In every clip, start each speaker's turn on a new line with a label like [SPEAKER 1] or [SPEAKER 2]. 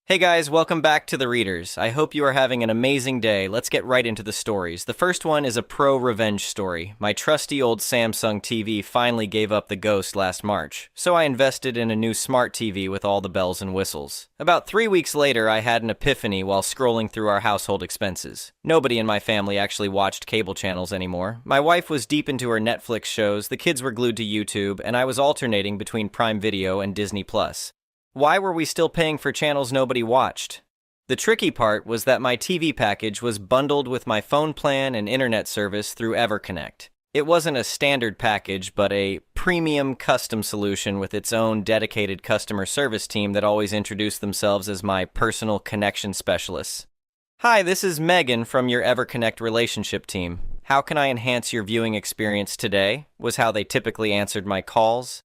[SPEAKER 1] Hey guys, welcome back to the Readers. I hope you are having an amazing day. Let's get right into the stories. The first one is a pro-revenge story. My trusty old Samsung TV finally gave up the ghost last March, so I invested in a new smart TV with all the bells and whistles. About 3 weeks later, I had an epiphany while scrolling through our household expenses. Nobody in my family actually watched cable channels anymore. My wife was deep into her Netflix shows, the kids were glued to YouTube, and I was alternating between Prime Video and Disney+. Why were we still paying for channels nobody watched? The tricky part was that my TV package was bundled with my phone plan and internet service through EverConnect. It wasn't a standard package, but a premium custom solution with its own dedicated customer service team that always introduced themselves as my personal connection specialists. Hi, this is Megan from your EverConnect relationship team. How can I enhance your viewing experience today? Was how they typically answered my calls.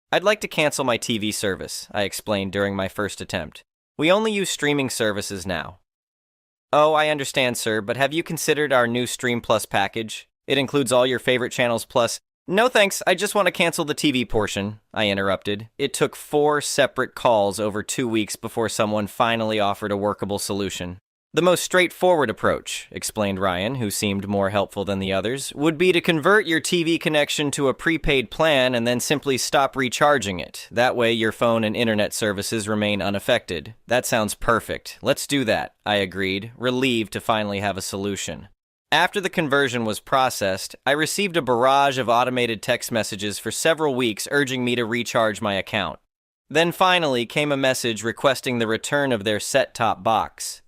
[SPEAKER 1] I'd like to cancel my TV service, I explained during my first attempt. We only use streaming services now. Oh, I understand, sir, but have you considered our new Stream Plus package? It includes all your favorite channels plus... No thanks, I just want to cancel the TV portion, I interrupted. It took 4 separate calls over 2 weeks before someone finally offered a workable solution. The most straightforward approach, explained Ryan, who seemed more helpful than the others, would be to convert your TV connection to a prepaid plan and then simply stop recharging it. That way your phone and internet services remain unaffected. That sounds perfect. Let's do that, I agreed, relieved to finally have a solution. After the conversion was processed, I received a barrage of automated text messages for several weeks urging me to recharge my account. Then finally came a message requesting the return of their set-top box.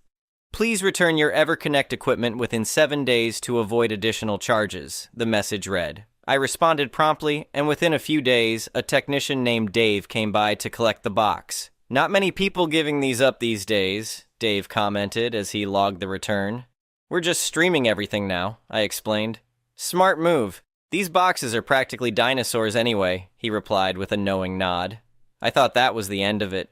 [SPEAKER 1] Please return your EverConnect equipment within 7 days to avoid additional charges, the message read. I responded promptly, and within a few days, a technician named Dave came by to collect the box. Not many people giving these up these days, Dave commented as he logged the return. We're just streaming everything now, I explained. Smart move. These boxes are practically dinosaurs anyway, he replied with a knowing nod. I thought that was the end of it.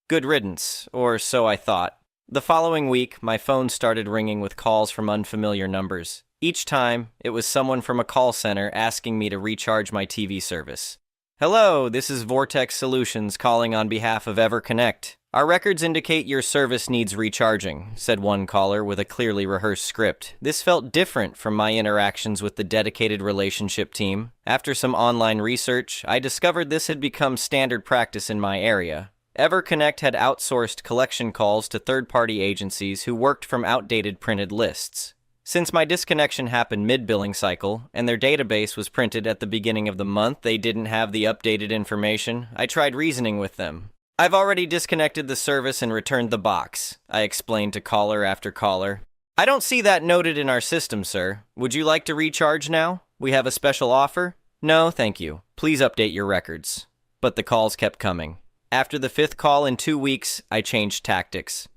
[SPEAKER 1] Good riddance, or so I thought. The following week, my phone started ringing with calls from unfamiliar numbers. Each time, it was someone from a call center asking me to recharge my TV service. Hello, this is Vortex Solutions calling on behalf of EverConnect. Our records indicate your service needs recharging, said one caller with a clearly rehearsed script. This felt different from my interactions with the dedicated relationship team. After some online research, I discovered this had become standard practice in my area. EverConnect had outsourced collection calls to third-party agencies who worked from outdated printed lists. Since my disconnection happened mid-billing cycle, and their database was printed at the beginning of the month, they didn't have the updated information. I tried reasoning with them. I've already disconnected the service and returned the box, I explained to caller after caller. I don't see that noted in our system, sir. Would you like to recharge now? We have a special offer? No, thank you. Please update your records. But the calls kept coming. After the 5th call in 2 weeks, I changed tactics.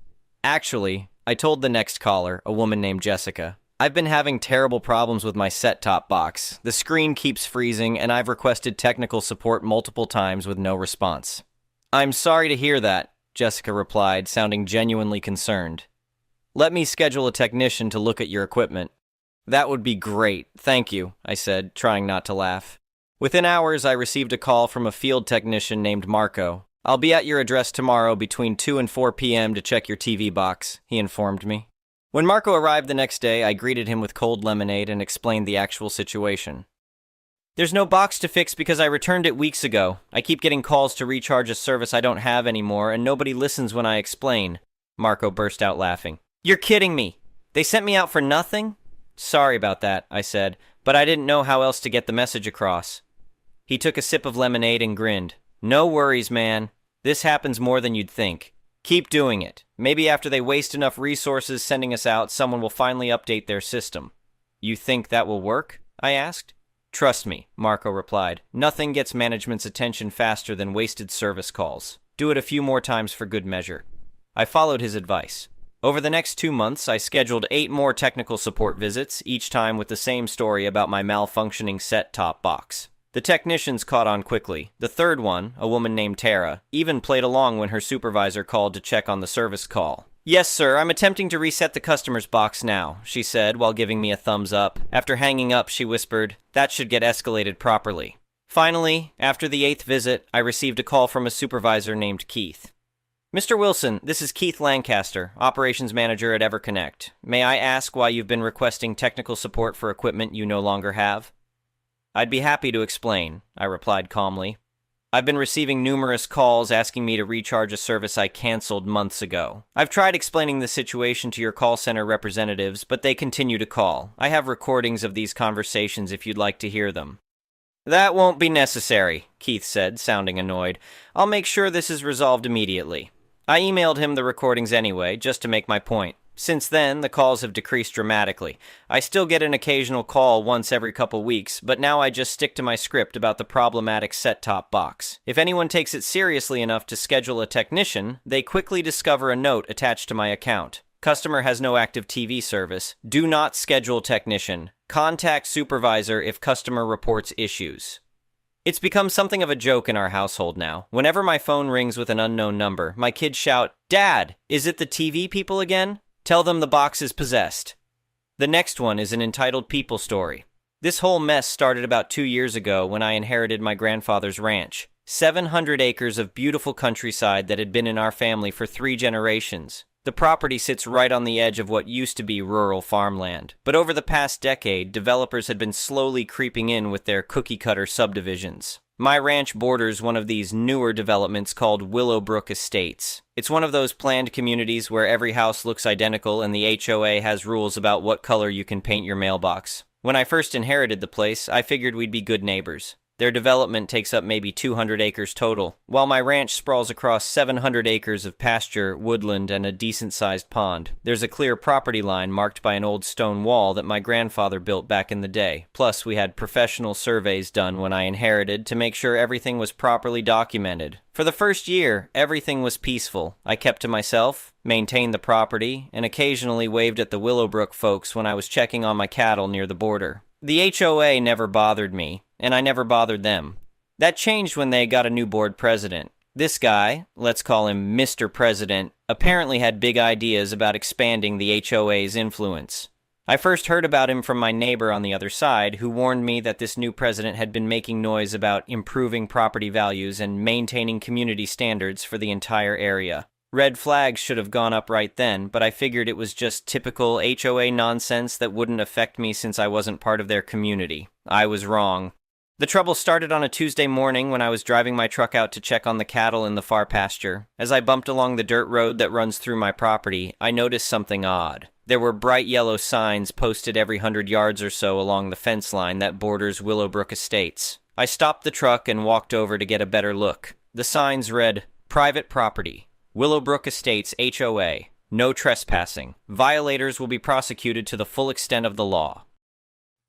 [SPEAKER 1] Actually, I told the next caller, a woman named Jessica, I've been having terrible problems with my set-top box. The screen keeps freezing, and I've requested technical support multiple times with no response. I'm sorry to hear that, Jessica replied, sounding genuinely concerned. Let me schedule a technician to look at your equipment. That would be great, thank you, I said, trying not to laugh. Within hours, I received a call from a field technician named Marco. I'll be at your address tomorrow between 2 and 4 p.m. to check your TV box, he informed me. When Marco arrived the next day, I greeted him with cold lemonade and explained the actual situation. There's no box to fix because I returned it weeks ago. I keep getting calls to recharge a service I don't have anymore, and nobody listens when I explain. Marco burst out laughing. You're kidding me. They sent me out for nothing? Sorry about that, I said, but I didn't know how else to get the message across. He took a sip of lemonade and grinned. No worries, man. This happens more than you'd think. Keep doing it. Maybe after they waste enough resources sending us out, someone will finally update their system. You think that will work? I asked. Trust me, Marco replied. Nothing gets management's attention faster than wasted service calls. Do it a few more times for good measure. I followed his advice. Over the next 2 months, I scheduled 8 more technical support visits, each time with the same story about my malfunctioning set-top box. The technicians caught on quickly. The third one, a woman named Tara, even played along when her supervisor called to check on the service call. Yes, sir, I'm attempting to reset the customer's box now, she said while giving me a thumbs up. After hanging up, she whispered, that should get escalated properly. Finally, after the 8th visit, I received a call from a supervisor named Keith. Mr. Wilson, this is Keith Lancaster, Operations Manager at EverConnect. May I ask why you've been requesting technical support for equipment you no longer have? I'd be happy to explain, I replied calmly. I've been receiving numerous calls asking me to recharge a service I canceled months ago. I've tried explaining the situation to your call center representatives, but they continue to call. I have recordings of these conversations if you'd like to hear them. That won't be necessary, Keith said, sounding annoyed. I'll make sure this is resolved immediately. I emailed him the recordings anyway, just to make my point. Since then, the calls have decreased dramatically. I still get an occasional call once every couple weeks, but now I just stick to my script about the problematic set-top box. If anyone takes it seriously enough to schedule a technician, they quickly discover a note attached to my account. Customer has no active TV service. Do not schedule technician. Contact supervisor if customer reports issues. It's become something of a joke in our household now. Whenever my phone rings with an unknown number, my kids shout, "Dad, is it the TV people again? Tell them the box is possessed." The next one is an entitled people story. This whole mess started about 2 years ago when I inherited my grandfather's ranch. 700 acres of beautiful countryside that had been in our family for 3 generations. The property sits right on the edge of what used to be rural farmland. But over the past decade, developers had been slowly creeping in with their cookie-cutter subdivisions. My ranch borders one of these newer developments called Willowbrook Estates. It's one of those planned communities where every house looks identical and the HOA has rules about what color you can paint your mailbox. When I first inherited the place, I figured we'd be good neighbors. Their development takes up maybe 200 acres total, while my ranch sprawls across 700 acres of pasture, woodland, and a decent-sized pond. There's a clear property line marked by an old stone wall that my grandfather built back in the day. Plus, we had professional surveys done when I inherited to make sure everything was properly documented. For the first year, everything was peaceful. I kept to myself, maintained the property, and occasionally waved at the Willowbrook folks when I was checking on my cattle near the border. The HOA never bothered me, and I never bothered them. That changed when they got a new board president. This guy, let's call him Mr. President, apparently had big ideas about expanding the HOA's influence. I first heard about him from my neighbor on the other side, who warned me that this new president had been making noise about improving property values and maintaining community standards for the entire area. Red flags should have gone up right then, but I figured it was just typical HOA nonsense that wouldn't affect me since I wasn't part of their community. I was wrong. The trouble started on a Tuesday morning when I was driving my truck out to check on the cattle in the far pasture. As I bumped along the dirt road that runs through my property, I noticed something odd. There were bright yellow signs posted every 100 yards or so along the fence line that borders Willowbrook Estates. I stopped the truck and walked over to get a better look. The signs read, "Private Property. Willowbrook Estates HOA. No trespassing. Violators will be prosecuted to the full extent of the law."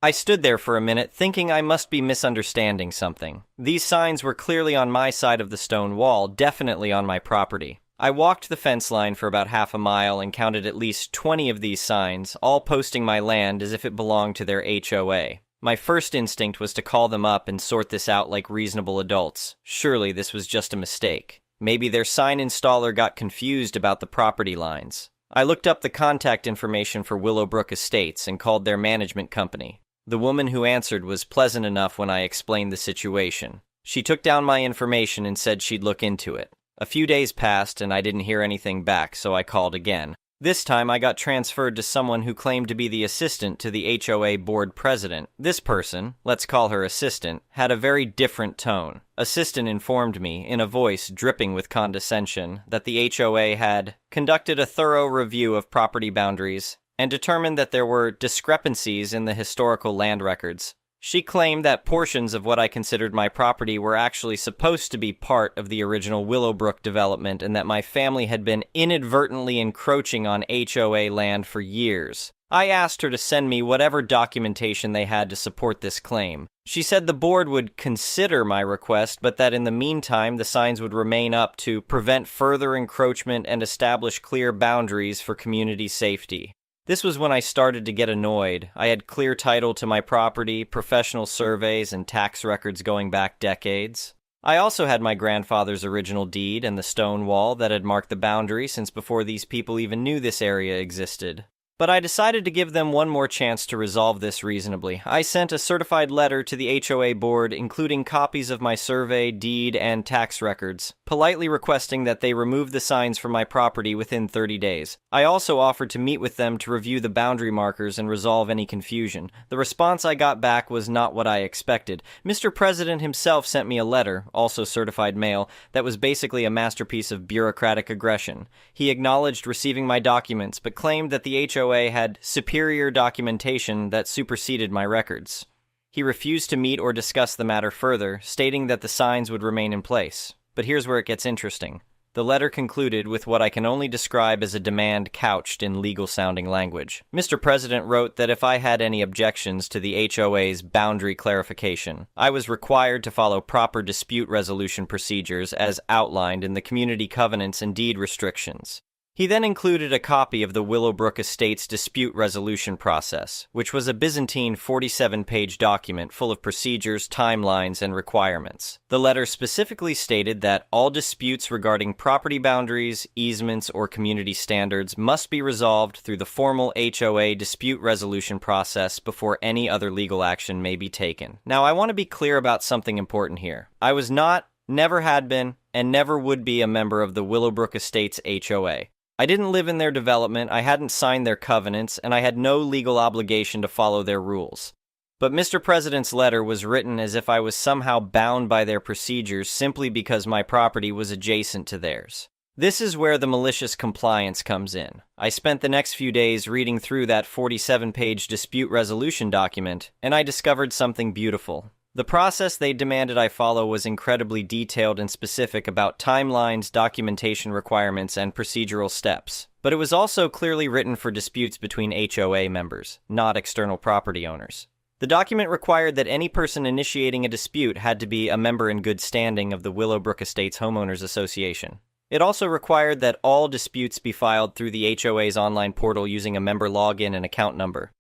[SPEAKER 1] I stood there for a minute thinking I must be misunderstanding something. These signs were clearly on my side of the stone wall, definitely on my property. I walked the fence line for about half a mile and counted at least 20 of these signs, all posting my land as if it belonged to their HOA. My first instinct was to call them up and sort this out like reasonable adults. Surely this was just a mistake. Maybe their sign installer got confused about the property lines. I looked up the contact information for Willowbrook Estates and called their management company. The woman who answered was pleasant enough when I explained the situation. She took down my information and said she'd look into it. A few days passed and I didn't hear anything back, so I called again. This time I got transferred to someone who claimed to be the assistant to the HOA board president. This person, let's call her assistant, had a very different tone. Assistant informed me, in a voice dripping with condescension, that the HOA had conducted a thorough review of property boundaries and determined that there were discrepancies in the historical land records. She claimed that portions of what I considered my property were actually supposed to be part of the original Willowbrook development and that my family had been inadvertently encroaching on HOA land for years. I asked her to send me whatever documentation they had to support this claim. She said the board would consider my request, but that in the meantime the signs would remain up to prevent further encroachment and establish clear boundaries for community safety. This was when I started to get annoyed. I had clear title to my property, professional surveys, and tax records going back decades. I also had my grandfather's original deed and the stone wall that had marked the boundary since before these people even knew this area existed. But I decided to give them one more chance to resolve this reasonably. I sent a certified letter to the HOA board, including copies of my survey, deed, and tax records, politely requesting that they remove the signs from my property within 30 days. I also offered to meet with them to review the boundary markers and resolve any confusion. The response I got back was not what I expected. Mr. President himself sent me a letter, also certified mail, that was basically a masterpiece of bureaucratic aggression. He acknowledged receiving my documents, but claimed that the HOA had superior documentation that superseded my records. He refused to meet or discuss the matter further, stating that the signs would remain in place. But here's where it gets interesting. The letter concluded with what I can only describe as a demand couched in legal-sounding language. Mr. President wrote that if I had any objections to the HOA's boundary clarification, I was required to follow proper dispute resolution procedures as outlined in the community covenants and deed restrictions. He then included a copy of the Willowbrook Estates dispute resolution process, which was a Byzantine 47-page document full of procedures, timelines, and requirements. The letter specifically stated that all disputes regarding property boundaries, easements, or community standards must be resolved through the formal HOA dispute resolution process before any other legal action may be taken. Now, I want to be clear about something important here. I was not, never had been, and never would be a member of the Willowbrook Estates HOA. I didn't live in their development, I hadn't signed their covenants, and I had no legal obligation to follow their rules. But Mr. President's letter was written as if I was somehow bound by their procedures simply because my property was adjacent to theirs. This is where the malicious compliance comes in. I spent the next few days reading through that 47-page dispute resolution document, and I discovered something beautiful. The process they demanded I follow was incredibly detailed and specific about timelines, documentation requirements, and procedural steps. But it was also clearly written for disputes between HOA members, not external property owners. The document required that any person initiating a dispute had to be a member in good standing of the Willowbrook Estates Homeowners Association. It also required that all disputes be filed through the HOA's online portal using a member login and account number.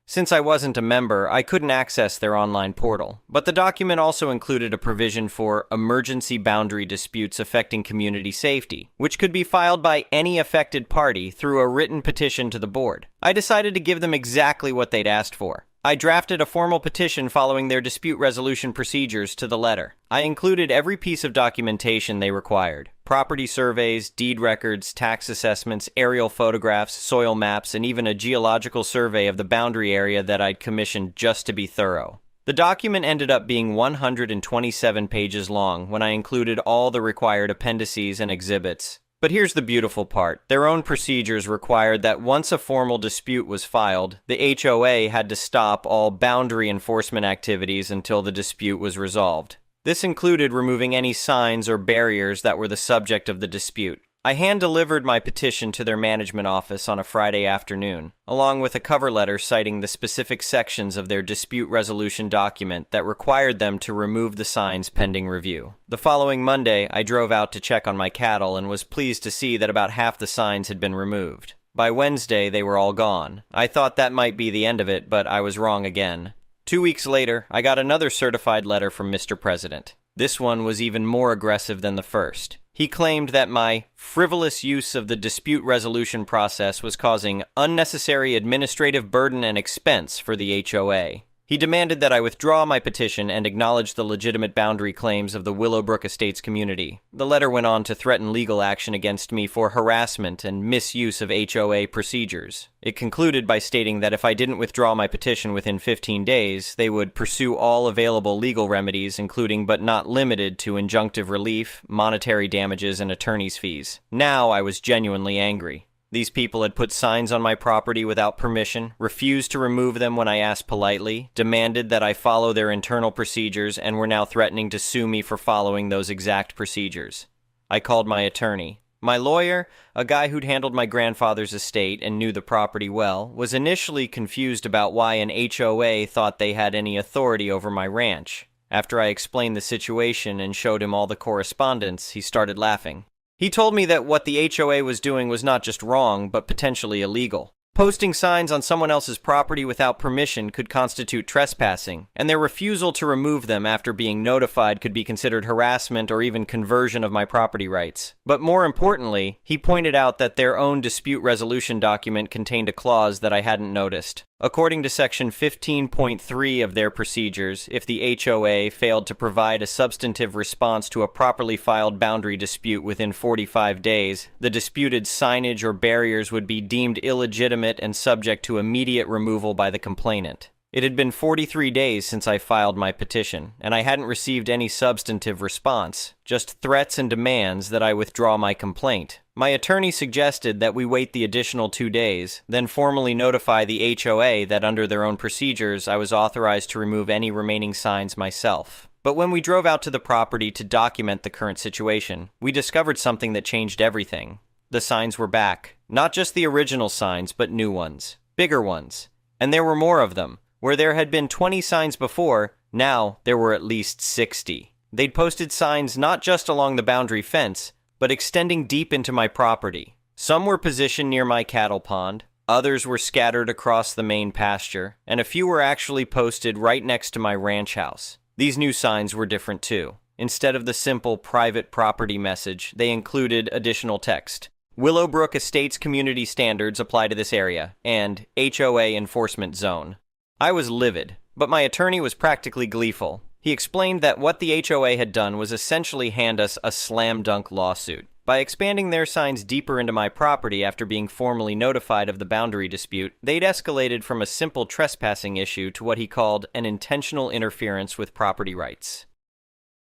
[SPEAKER 1] Since I wasn't a member, I couldn't access their online portal, but the document also included a provision for emergency boundary disputes affecting community safety, which could be filed by any affected party through a written petition to the board. I decided to give them exactly what they'd asked for. I drafted a formal petition following their dispute resolution procedures to the letter. I included every piece of documentation they required: property surveys, deed records, tax assessments, aerial photographs, soil maps, and even a geological survey of the boundary area that I'd commissioned just to be thorough. The document ended up being 127 pages long when I included all the required appendices and exhibits. But here's the beautiful part. Their own procedures required that once a formal dispute was filed, the HOA had to stop all boundary enforcement activities until the dispute was resolved. This included removing any signs or barriers that were the subject of the dispute. I hand-delivered my petition to their management office on a Friday afternoon, along with a cover letter citing the specific sections of their dispute resolution document that required them to remove the signs pending review. The following Monday, I drove out to check on my cattle and was pleased to see that about half the signs had been removed. By Wednesday, they were all gone. I thought that might be the end of it, but I was wrong again. 2 weeks later, I got another certified letter from Mr. President. This one was even more aggressive than the first. He claimed that my frivolous use of the dispute resolution process was causing unnecessary administrative burden and expense for the HOA. He demanded that I withdraw my petition and acknowledge the legitimate boundary claims of the Willowbrook Estates community. The letter went on to threaten legal action against me for harassment and misuse of HOA procedures. It concluded by stating that if I didn't withdraw my petition within 15 days, they would pursue all available legal remedies, including but not limited to injunctive relief, monetary damages, and attorney's fees. Now I was genuinely angry. These people had put signs on my property without permission, refused to remove them when I asked politely, demanded that I follow their internal procedures, and were now threatening to sue me for following those exact procedures. I called my attorney. My lawyer, a guy who'd handled my grandfather's estate and knew the property well, was initially confused about why an HOA thought they had any authority over my ranch. After I explained the situation and showed him all the correspondence, he started laughing. He told me that what the HOA was doing was not just wrong, but potentially illegal. Posting signs on someone else's property without permission could constitute trespassing, and their refusal to remove them after being notified could be considered harassment or even conversion of my property rights. But more importantly, he pointed out that their own dispute resolution document contained a clause that I hadn't noticed. According to Section 15.3 of their procedures, if the HOA failed to provide a substantive response to a properly filed boundary dispute within 45 days, the disputed signage or barriers would be deemed illegitimate and subject to immediate removal by the complainant. It had been 43 days since I filed my petition, and I hadn't received any substantive response, just threats and demands that I withdraw my complaint. My attorney suggested that we wait the additional 2 days, then formally notify the HOA that under their own procedures I was authorized to remove any remaining signs myself. But when we drove out to the property to document the current situation, we discovered something that changed everything. The signs were back. Not just the original signs, but new ones. Bigger ones. And there were more of them. Where there had been 20 signs before, now there were at least 60. They'd posted signs not just along the boundary fence, but extending deep into my property. Some were positioned near my cattle pond, others were scattered across the main pasture, and a few were actually posted right next to my ranch house. These new signs were different too. Instead of the simple private property message, they included additional text. Willowbrook Estates community standards apply to this area, and HOA enforcement zone. I was livid, but my attorney was practically gleeful. He explained that what the HOA had done was essentially hand us a slam-dunk lawsuit. By expanding their signs deeper into my property after being formally notified of the boundary dispute, they'd escalated from a simple trespassing issue to what he called an intentional interference with property rights.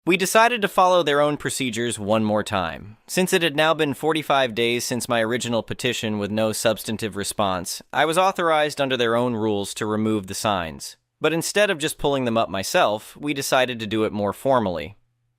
[SPEAKER 1] We decided to follow their own procedures one more time. Since it had now been 45 days since my original petition with no substantive response, I was authorized under their own rules to remove the signs. But instead of just pulling them up myself, we decided to do it more formally.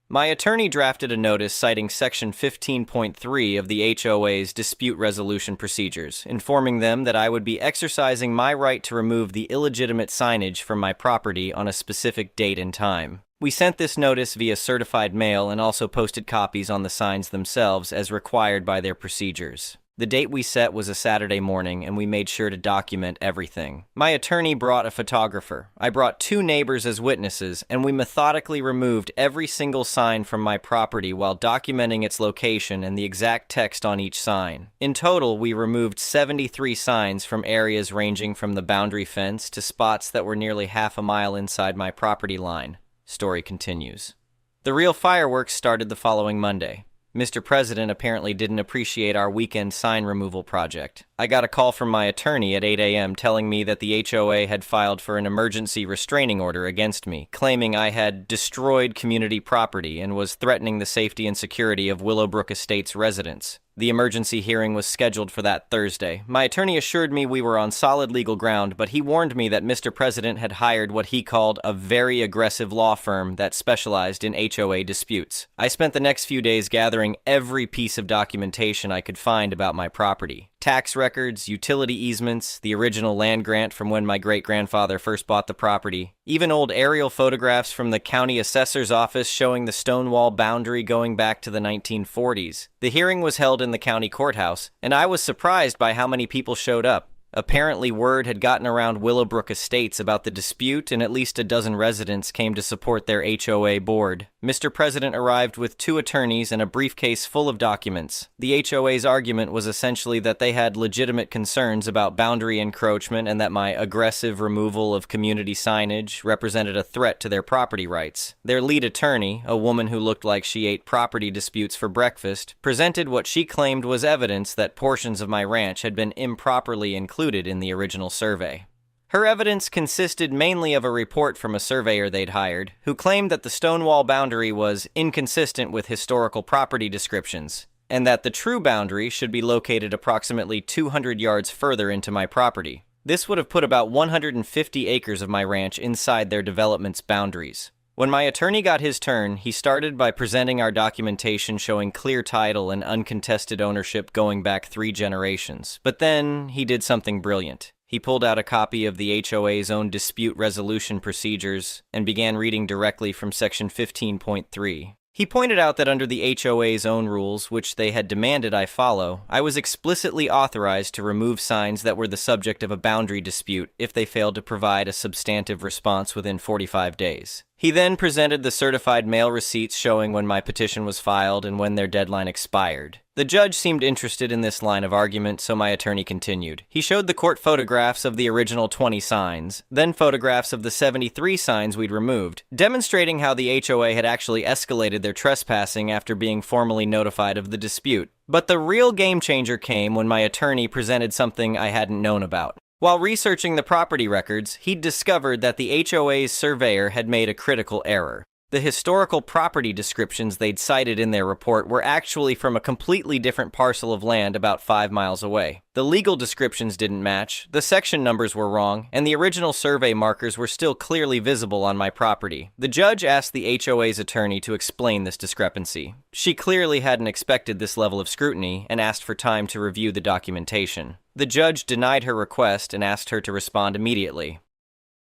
[SPEAKER 1] My attorney drafted a notice citing Section 15.3 of the HOA's dispute resolution procedures, informing them that I would be exercising my right to remove the illegitimate signage from my property on a specific date and time. We sent this notice via certified mail and also posted copies on the signs themselves as required by their procedures. The date we set was a Saturday morning, and we made sure to document everything. My attorney brought a photographer. I brought 2 neighbors as witnesses, and we methodically removed every single sign from my property while documenting its location and the exact text on each sign. In total, we removed 73 signs from areas ranging from the boundary fence to spots that were nearly half a mile inside my property line. Story continues. The real fireworks started the following Monday. Mr. President apparently didn't appreciate our weekend sign removal project. I got a call from my attorney at 8 a.m. telling me that the HOA had filed for an emergency restraining order against me, claiming I had destroyed community property and was threatening the safety and security of Willowbrook Estates residents. The emergency hearing was scheduled for that Thursday. My attorney assured me we were on solid legal ground, but he warned me that Mr. President had hired what he called a very aggressive law firm that specialized in HOA disputes. I spent the next few days gathering every piece of documentation I could find about my property. Tax records, utility easements, the original land grant from when my great-grandfather first bought the property, even old aerial photographs from the county assessor's office showing the stone wall boundary going back to the 1940s. The hearing was held in the county courthouse, and I was surprised by how many people showed up. Apparently, word had gotten around Willowbrook Estates about the dispute, and at least a dozen residents came to support their HOA board. Mr. President arrived with 2 attorneys and a briefcase full of documents. The HOA's argument was essentially that they had legitimate concerns about boundary encroachment and that my aggressive removal of community signage represented a threat to their property rights. Their lead attorney, a woman who looked like she ate property disputes for breakfast, presented what she claimed was evidence that portions of my ranch had been improperly included in the original survey. Her evidence consisted mainly of a report from a surveyor they'd hired, who claimed that the stone wall boundary was inconsistent with historical property descriptions, and that the true boundary should be located approximately 200 yards further into my property. This would have put about 150 acres of my ranch inside their development's boundaries. When my attorney got his turn, he started by presenting our documentation showing clear title and uncontested ownership going back 3 generations. But then he did something brilliant. He pulled out a copy of the HOA's own dispute resolution procedures and began reading directly from Section 15.3. He pointed out that under the HOA's own rules, which they had demanded I follow, I was explicitly authorized to remove signs that were the subject of a boundary dispute if they failed to provide a substantive response within 45 days. He then presented the certified mail receipts showing when my petition was filed and when their deadline expired. The judge seemed interested in this line of argument, so my attorney continued. He showed the court photographs of the original 20 signs, then photographs of the 73 signs we'd removed, demonstrating how the HOA had actually escalated their trespassing after being formally notified of the dispute. But the real game changer came when my attorney presented something I hadn't known about. While researching the property records, he'd discovered that the HOA's surveyor had made a critical error. The historical property descriptions they'd cited in their report were actually from a completely different parcel of land about 5 miles away. The legal descriptions didn't match, the section numbers were wrong, and the original survey markers were still clearly visible on my property. The judge asked the HOA's attorney to explain this discrepancy. She clearly hadn't expected this level of scrutiny and asked for time to review the documentation. The judge denied her request and asked her to respond immediately.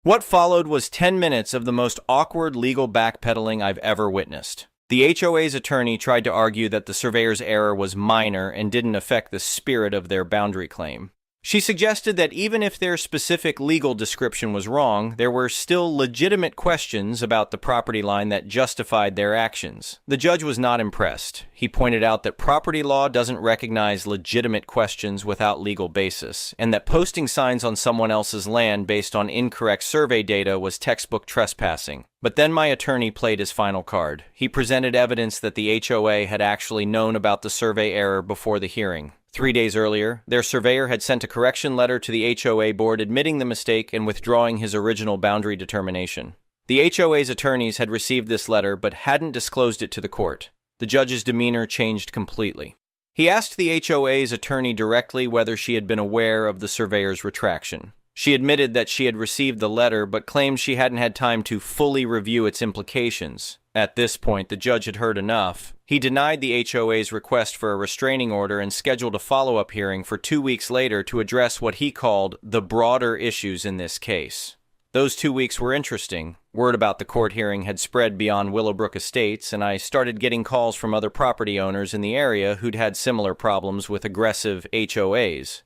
[SPEAKER 1] What followed was 10 minutes of the most awkward legal backpedaling I've ever witnessed. The HOA's attorney tried to argue that the surveyor's error was minor and didn't affect the spirit of their boundary claim. She suggested that even if their specific legal description was wrong, there were still legitimate questions about the property line that justified their actions. The judge was not impressed. He pointed out that property law doesn't recognize legitimate questions without legal basis, and that posting signs on someone else's land based on incorrect survey data was textbook trespassing. But then my attorney played his final card. He presented evidence that the HOA had actually known about the survey error before the hearing. 3 days earlier, their surveyor had sent a correction letter to the HOA board admitting the mistake and withdrawing his original boundary determination. The HOA's attorneys had received this letter but hadn't disclosed it to the court. The judge's demeanor changed completely. He asked the HOA's attorney directly whether she had been aware of the surveyor's retraction. She admitted that she had received the letter but claimed she hadn't had time to fully review its implications. At this point, the judge had heard enough. He denied the HOA's request for a restraining order and scheduled a follow-up hearing for 2 weeks later to address what he called the broader issues in this case. Those 2 weeks were interesting. Word about the court hearing had spread beyond Willowbrook Estates, and I started getting calls from other property owners in the area who'd had similar problems with aggressive HOAs.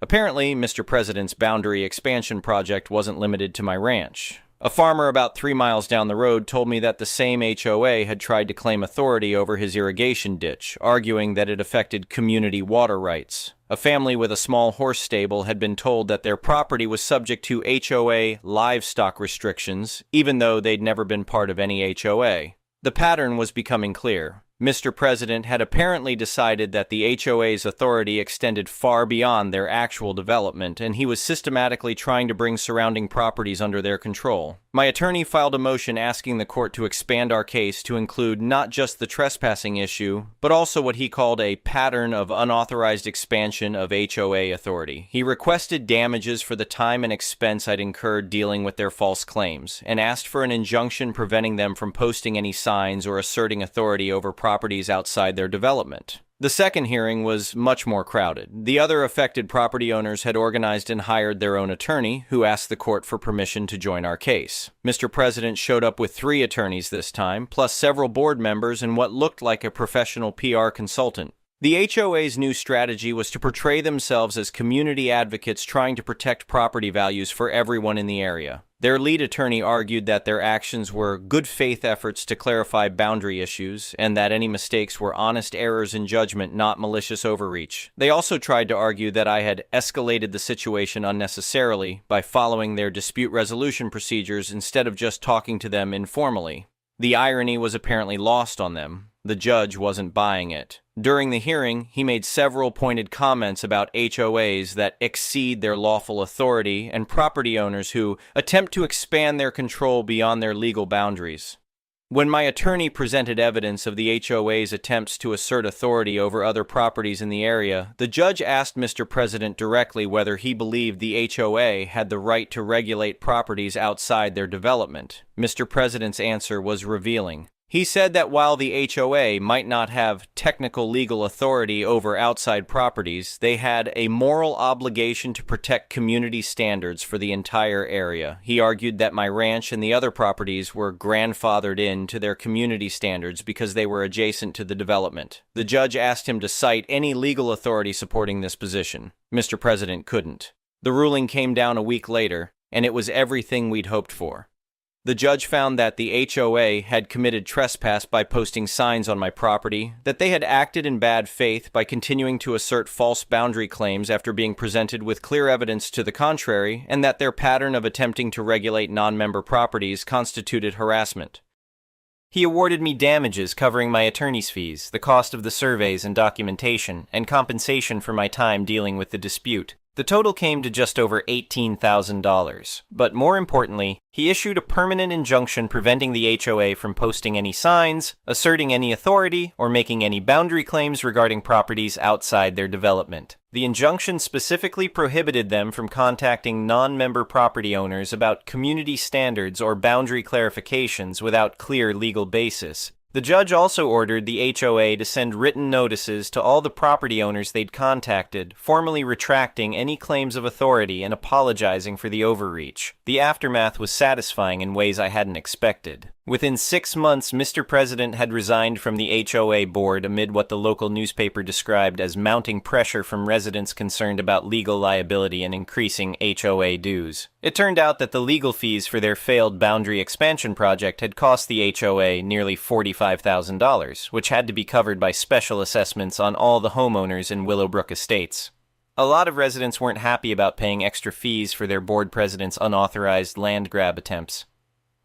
[SPEAKER 1] Apparently, Mr. President's boundary expansion project wasn't limited to my ranch. A farmer about 3 miles down the road told me that the same HOA had tried to claim authority over his irrigation ditch, arguing that it affected community water rights. A family with a small horse stable had been told that their property was subject to HOA livestock restrictions, even though they'd never been part of any HOA. The pattern was becoming clear. Mr. President had apparently decided that the HOA's authority extended far beyond their actual development, and he was systematically trying to bring surrounding properties under their control. My attorney filed a motion asking the court to expand our case to include not just the trespassing issue, but also what he called a pattern of unauthorized expansion of HOA authority. He requested damages for the time and expense I'd incurred dealing with their false claims, and asked for an injunction preventing them from posting any signs or asserting authority over properties outside their development. The second hearing was much more crowded. The other affected property owners had organized and hired their own attorney, who asked the court for permission to join our case. Mr. President showed up with 3 attorneys this time, plus several board members and what looked like a professional PR consultant. The HOA's new strategy was to portray themselves as community advocates trying to protect property values for everyone in the area. Their lead attorney argued that their actions were good faith efforts to clarify boundary issues, and that any mistakes were honest errors in judgment, not malicious overreach. They also tried to argue that I had escalated the situation unnecessarily by following their dispute resolution procedures instead of just talking to them informally. The irony was apparently lost on them. The judge wasn't buying it. During the hearing, he made several pointed comments about HOAs that exceed their lawful authority and property owners who attempt to expand their control beyond their legal boundaries. When my attorney presented evidence of the HOA's attempts to assert authority over other properties in the area, the judge asked Mr. President directly whether he believed the HOA had the right to regulate properties outside their development. Mr. President's answer was revealing. He said that while the HOA might not have technical legal authority over outside properties, they had a moral obligation to protect community standards for the entire area. He argued that my ranch and the other properties were grandfathered in to their community standards because they were adjacent to the development. The judge asked him to cite any legal authority supporting this position. Mr. President couldn't. The ruling came down a week later, and it was everything we'd hoped for. The judge found that the HOA had committed trespass by posting signs on my property, that they had acted in bad faith by continuing to assert false boundary claims after being presented with clear evidence to the contrary, and that their pattern of attempting to regulate non-member properties constituted harassment. He awarded me damages covering my attorney's fees, the cost of the surveys and documentation, and compensation for my time dealing with the dispute. The total came to just over $18,000, but more importantly, he issued a permanent injunction preventing the HOA from posting any signs, asserting any authority, or making any boundary claims regarding properties outside their development. The injunction specifically prohibited them from contacting non-member property owners about community standards or boundary clarifications without clear legal basis. The judge also ordered the HOA to send written notices to all the property owners they'd contacted, formally retracting any claims of authority and apologizing for the overreach. The aftermath was satisfying in ways I hadn't expected. Within 6 months, Mr. President had resigned from the HOA board amid what the local newspaper described as mounting pressure from residents concerned about legal liability and increasing HOA dues. It turned out that the legal fees for their failed boundary expansion project had cost the HOA nearly $45,000, which had to be covered by special assessments on all the homeowners in Willowbrook Estates. A lot of residents weren't happy about paying extra fees for their board president's unauthorized land grab attempts.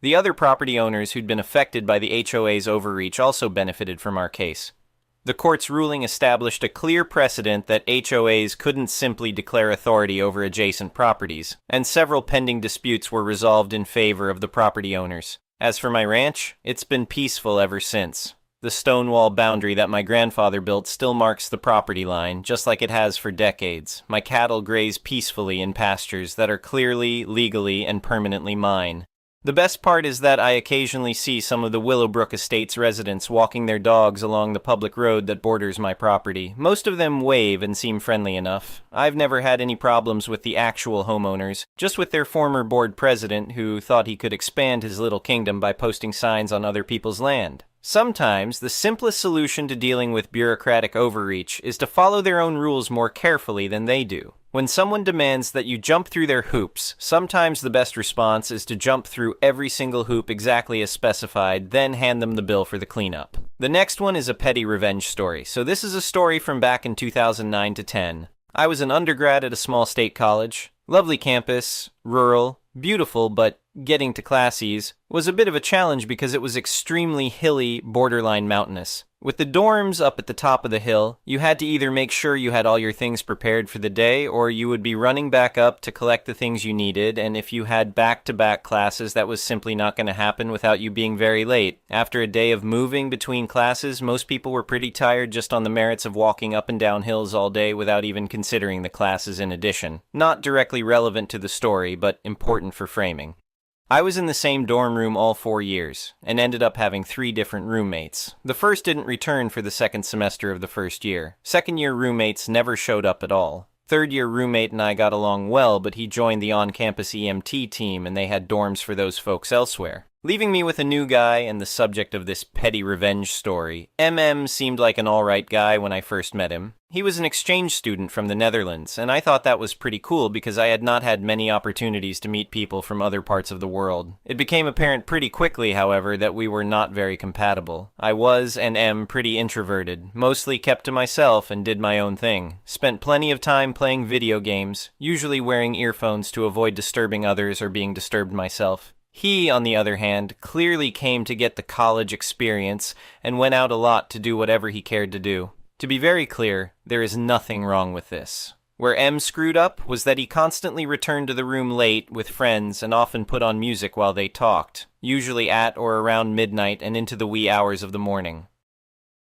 [SPEAKER 1] The other property owners who'd been affected by the HOA's overreach also benefited from our case. The court's ruling established a clear precedent that HOAs couldn't simply declare authority over adjacent properties, and several pending disputes were resolved in favor of the property owners. As for my ranch, it's been peaceful ever since. The stone wall boundary that my grandfather built still marks the property line, just like it has for decades. My cattle graze peacefully in pastures that are clearly, legally, and permanently mine. The best part is that I occasionally see some of the Willowbrook Estates residents walking their dogs along the public road that borders my property. Most of them wave and seem friendly enough. I've never had any problems with the actual homeowners, just with their former board president who thought he could expand his little kingdom by posting signs on other people's land. Sometimes, the simplest solution to dealing with bureaucratic overreach is to follow their own rules more carefully than they do. When someone demands that you jump through their hoops, sometimes the best response is to jump through every single hoop exactly as specified, then hand them the bill for the cleanup. The next one is a petty revenge story. So this is a story from back in 2009 to 10. I was an undergrad at a small state college. Lovely campus, rural, beautiful, but getting to classes was a bit of a challenge because it was extremely hilly, borderline mountainous. With the dorms up at the top of the hill, you had to either make sure you had all your things prepared for the day, or you would be running back up to collect the things you needed, and if you had back-to-back classes, that was simply not going to happen without you being very late. After a day of moving between classes, most people were pretty tired just on the merits of walking up and down hills all day without even considering the classes in addition. Not directly relevant to the story, but important for framing. I was in the same dorm room all 4 years, and ended up having 3 different roommates. The first didn't return for the second semester of the first year. Second-year roommates never showed up at all. Third-year roommate and I got along well, but he joined the on-campus EMT team, and they had dorms for those folks elsewhere. Leaving me with a new guy and the subject of this petty revenge story, seemed like an alright guy when I first met him. He was an exchange student from the Netherlands, and I thought that was pretty cool because I had not had many opportunities to meet people from other parts of the world. It became apparent pretty quickly, however, that we were not very compatible. I was and am pretty introverted, mostly kept to myself and did my own thing. Spent plenty of time playing video games, usually wearing earphones to avoid disturbing others or being disturbed myself. He, on the other hand, clearly came to get the college experience and went out a lot to do whatever he cared to do. To be very clear, there is nothing wrong with this. Where M screwed up was that he constantly returned to the room late with friends and often put on music while they talked, usually at or around midnight and into the wee hours of the morning.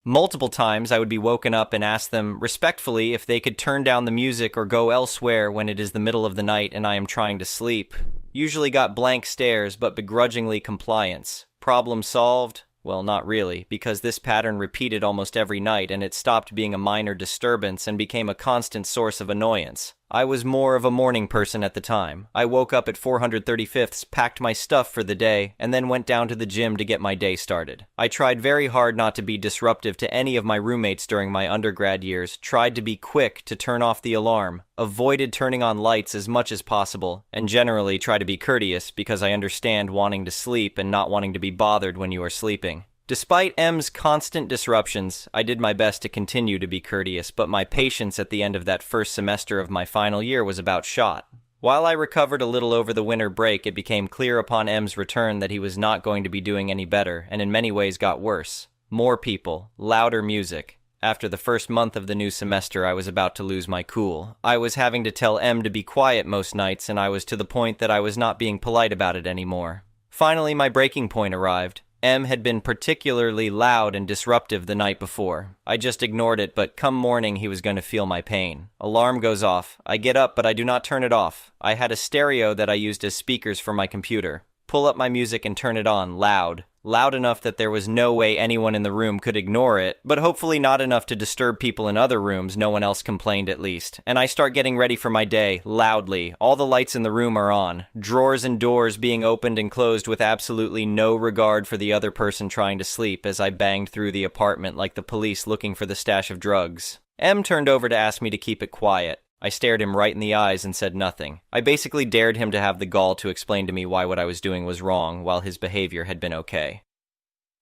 [SPEAKER 1] Multiple times I would be woken up and ask them respectfully if they could turn down the music or go elsewhere when it is the middle of the night and I am trying to sleep. Usually got blank stares but begrudgingly compliance. Problem solved? Well, not really, because this pattern repeated almost every night and it stopped being a minor disturbance and became a constant source of annoyance. I was more of a morning person at the time. I woke up at 435th, packed my stuff for the day, and then went down to the gym to get my day started. I tried very hard not to be disruptive to any of my roommates during my undergrad years, tried to be quick to turn off the alarm, avoided turning on lights as much as possible, and generally try to be courteous because I understand wanting to sleep and not wanting to be bothered when you are sleeping. Despite M's constant disruptions, I did my best to continue to be courteous, but my patience at the end of that first semester of my final year was about shot. While I recovered a little over the winter break, it became clear upon M's return that he was not going to be doing any better, and in many ways got worse. More people, louder music. After the first month of the new semester, I was about to lose my cool. I was having to tell M to be quiet most nights, and I was to the point that I was not being polite about it anymore. Finally, my breaking point arrived. M had been particularly loud and disruptive the night before. I just ignored it, but come morning he was going to feel my pain. Alarm goes off. I get up, but I do not turn it off. I had a stereo that I used as speakers for my computer. Pull up my music and turn it on, loud. Loud enough that there was no way anyone in the room could ignore it, but hopefully not enough to disturb people in other rooms. No one else complained at least. And I start getting ready for my day, loudly. All the lights in the room are on. Drawers and doors being opened and closed with absolutely no regard for the other person trying to sleep as I banged through the apartment like the police looking for the stash of drugs. M turned over to ask me to keep it quiet. I stared him right in the eyes and said nothing. I basically dared him to have the gall to explain to me why what I was doing was wrong, while his behavior had been okay.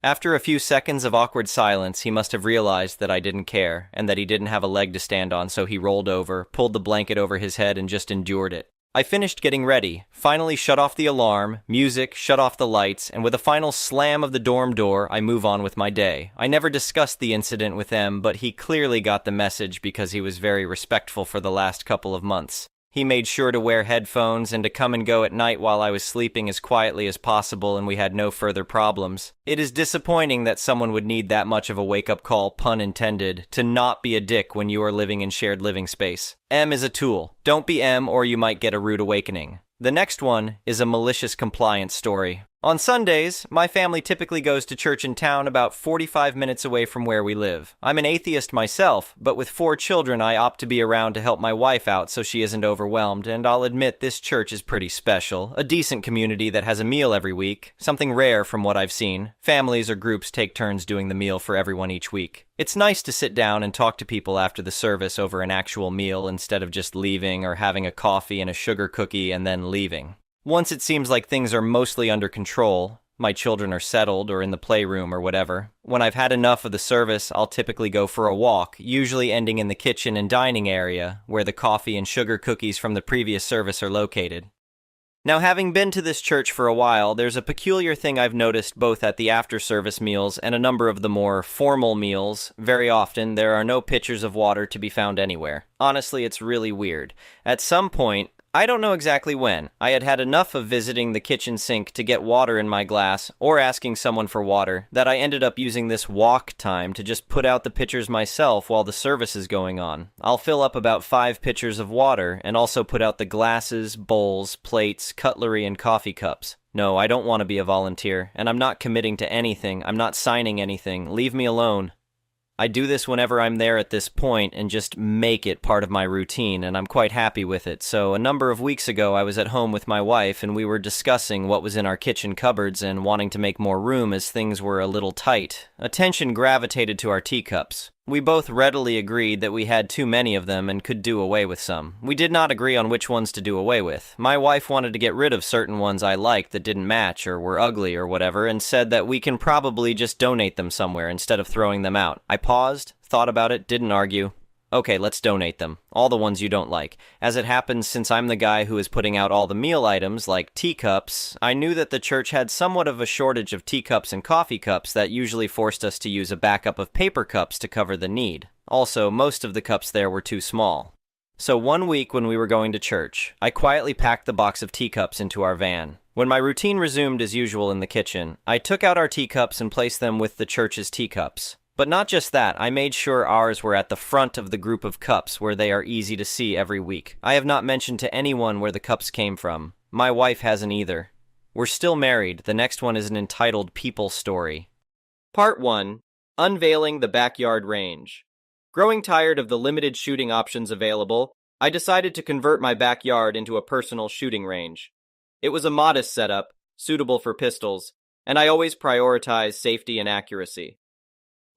[SPEAKER 1] After a few seconds of awkward silence, he must have realized that I didn't care, and that he didn't have a leg to stand on, so he rolled over, pulled the blanket over his head, and just endured it. I finished getting ready, finally shut off the alarm, music, shut off the lights, and with a final slam of the dorm door, I move on with my day. I never discussed the incident with M, but he clearly got the message because he was very respectful for the last couple of months. He made sure to wear headphones and to come and go at night while I was sleeping as quietly as possible, and we had no further problems. It is disappointing that someone would need that much of a wake-up call, pun intended, to not be a dick when you are living in shared living space. M is a tool. Don't be M or you might get a rude awakening. The next one is a malicious compliance story. On Sundays, my family typically goes to church in town about 45 minutes away from where we live. I'm an atheist myself, but with 4 children I opt to be around to help my wife out so she isn't overwhelmed, and I'll admit this church is pretty special. A decent community that has a meal every week, something rare from what I've seen. Families or groups take turns doing the meal for everyone each week. It's nice to sit down and talk to people after the service over an actual meal instead of just leaving or having a coffee and a sugar cookie and then leaving. Once it seems like things are mostly under control, my children are settled or in the playroom or whatever, when I've had enough of the service, I'll typically go for a walk, usually ending in the kitchen and dining area, where the coffee and sugar cookies from the previous service are located. Now, having been to this church for a while, there's a peculiar thing I've noticed both at the after-service meals and a number of the more formal meals. Very often, there are no pitchers of water to be found anywhere. Honestly, it's really weird. At some point, I don't know exactly when, I had had enough of visiting the kitchen sink to get water in my glass, or asking someone for water, that I ended up using this walk time to just put out the pitchers myself while the service is going on. I'll fill up about 5 pitchers of water, and also put out the glasses, bowls, plates, cutlery, and coffee cups. No, I don't want to be a volunteer, and I'm not committing to anything, I'm not signing anything, leave me alone. I do this whenever I'm there at this point and just make it part of my routine, and I'm quite happy with it. So a number of weeks ago I was at home with my wife and we were discussing what was in our kitchen cupboards and wanting to make more room as things were a little tight. Attention gravitated to our teacups. We both readily agreed that we had too many of them and could do away with some. We did not agree on which ones to do away with. My wife wanted to get rid of certain ones I liked that didn't match or were ugly or whatever, and said that we can probably just donate them somewhere instead of throwing them out. I paused, thought about it, didn't argue. Okay, let's donate them. All the ones you don't like. As it happens, since I'm the guy who is putting out all the meal items, like teacups, I knew that the church had somewhat of a shortage of teacups and coffee cups that usually forced us to use a backup of paper cups to cover the need. Also, most of the cups there were too small. So one week when we were going to church, I quietly packed the box of teacups into our van. When my routine resumed as usual in the kitchen, I took out our teacups and placed them with the church's teacups. But not just that, I made sure ours were at the front of the group of cups where they are easy to see every week. I have not mentioned to anyone where the cups came from. My wife hasn't either. We're still married. The next one is an entitled people story. Part 1. Unveiling the Backyard Range. Growing tired of the limited shooting options available, I decided to convert my backyard into a personal shooting range. It was a modest setup, suitable for pistols, and I always prioritized safety and accuracy.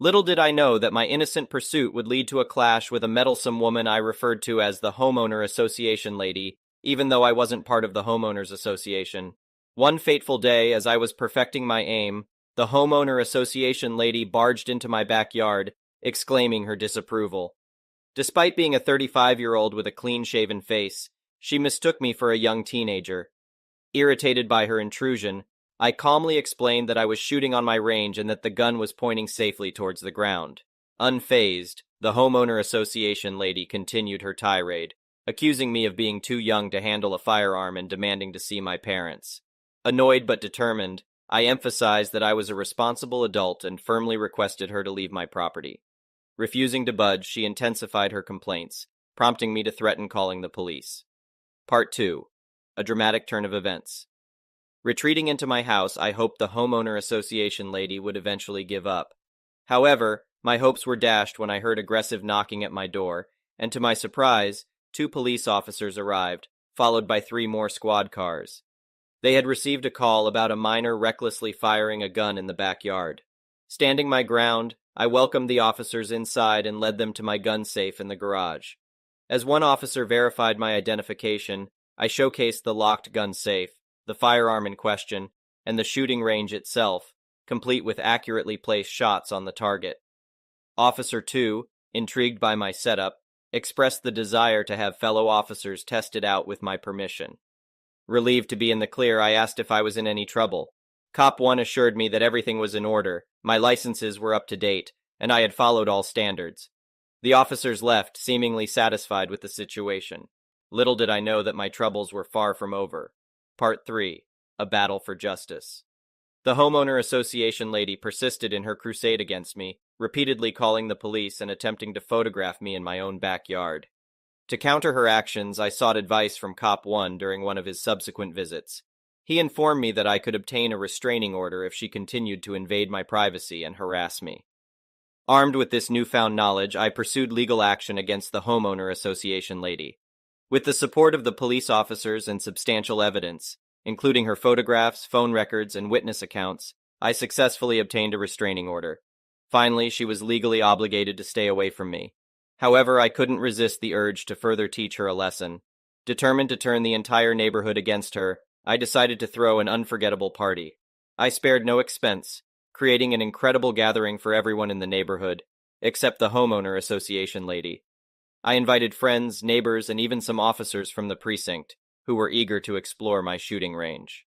[SPEAKER 1] Little did I know that my innocent pursuit would lead to a clash with a meddlesome woman I referred to as the Homeowner Association lady, even though I wasn't part of the Homeowners Association. One fateful day, as I was perfecting my aim, the Homeowner Association lady barged into my backyard, exclaiming her disapproval. Despite being a 35-year-old with a clean-shaven face, she mistook me for a young teenager. Irritated by her intrusion, I calmly explained that I was shooting on my range and that the gun was pointing safely towards the ground. Unfazed, the Homeowner Association lady continued her tirade, accusing me of being too young to handle a firearm and demanding to see my parents. Annoyed but determined, I emphasized that I was a responsible adult and firmly requested her to leave my property. Refusing to budge, she intensified her complaints, prompting me to threaten calling the police. Part 2. A dramatic turn of events. Retreating into my house, I hoped the Homeowner Association lady would eventually give up. However, my hopes were dashed when I heard aggressive knocking at my door, and to my surprise, 2 police officers arrived, followed by 3 more squad cars. They had received a call about a minor recklessly firing a gun in the backyard. Standing my ground, I welcomed the officers inside and led them to my gun safe in the garage. As one officer verified my identification, I showcased the locked gun safe, the firearm in question, and the shooting range itself, complete with accurately placed shots on the target. Officer 2, intrigued by my setup, expressed the desire to have fellow officers test it out with my permission. Relieved to be in the clear, I asked if I was in any trouble. Cop 1 assured me that everything was in order, my licenses were up to date, and I had followed all standards. The officers left, seemingly satisfied with the situation. Little did I know that my troubles were far from over. Part 3. A Battle for Justice. The Homeowner Association lady persisted in her crusade against me, repeatedly calling the police and attempting to photograph me in my own backyard. To counter her actions, I sought advice from Cop 1 during one of his subsequent visits. He informed me that I could obtain a restraining order if she continued to invade my privacy and harass me. Armed with this newfound knowledge, I pursued legal action against the Homeowner Association lady. With the support of the police officers and substantial evidence, including her photographs, phone records, and witness accounts, I successfully obtained a restraining order. Finally, she was legally obligated to stay away from me. However, I couldn't resist the urge to further teach her a lesson. Determined to turn the entire neighborhood against her, I decided to throw an unforgettable party. I spared no expense, creating an incredible gathering for everyone in the neighborhood, except the Homeowner Association lady. I invited friends, neighbors, and even some officers from the precinct, who were eager to explore my shooting range.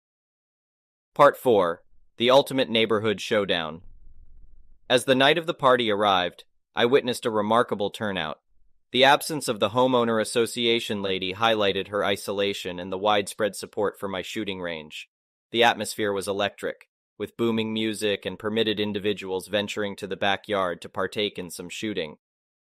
[SPEAKER 1] Part 4. The Ultimate Neighborhood Showdown. As the night of the party arrived, I witnessed a remarkable turnout. The absence of the Homeowner Association lady highlighted her isolation and the widespread support for my shooting range. The atmosphere was electric, with booming music and permitted individuals venturing to the backyard to partake in some shooting.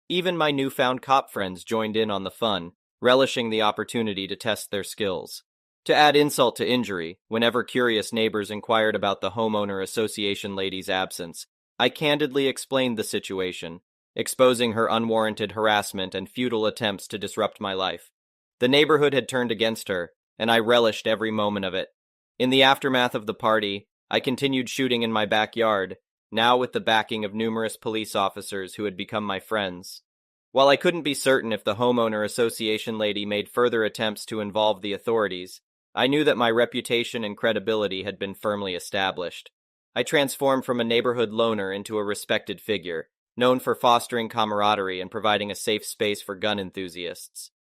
[SPEAKER 1] Even my newfound cop friends joined in on the fun, relishing the opportunity to test their skills. To add insult to injury, whenever curious neighbors inquired about the Homeowner Association lady's absence, I candidly explained the situation, exposing her unwarranted harassment and futile attempts to disrupt my life. The neighborhood had turned against her, and I relished every moment of it. In the aftermath of the party, I continued shooting in my backyard, now with the backing of numerous police officers who had become my friends. While I couldn't be certain if the Homeowner Association lady made further attempts to involve the authorities, I knew that my reputation and credibility had been firmly established. I transformed from a neighborhood loner into a respected figure, known for fostering camaraderie and providing a safe space for gun enthusiasts.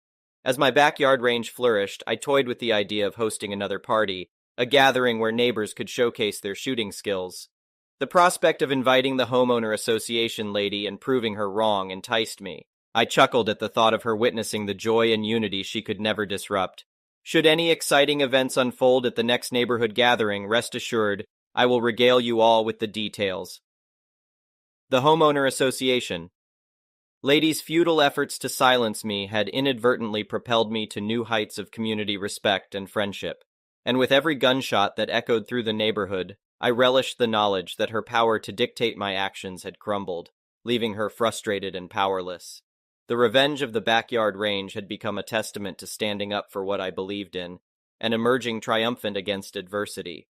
[SPEAKER 1] As my backyard range flourished, I toyed with the idea of hosting another party, a gathering where neighbors could showcase their shooting skills. The prospect of inviting the Homeowner Association lady and proving her wrong enticed me. I chuckled at the thought of her witnessing the joy and unity she could never disrupt. Should any exciting events unfold at the next neighborhood gathering, rest assured, I will regale you all with the details. The Homeowner Association. Lady's futile efforts to silence me had inadvertently propelled me to new heights of community respect and friendship, and with every gunshot that echoed through the neighborhood, I relished the knowledge that her power to dictate my actions had crumbled, leaving her frustrated and powerless. The revenge of the backyard range had become a testament to standing up for what I believed in, and emerging triumphant against adversity.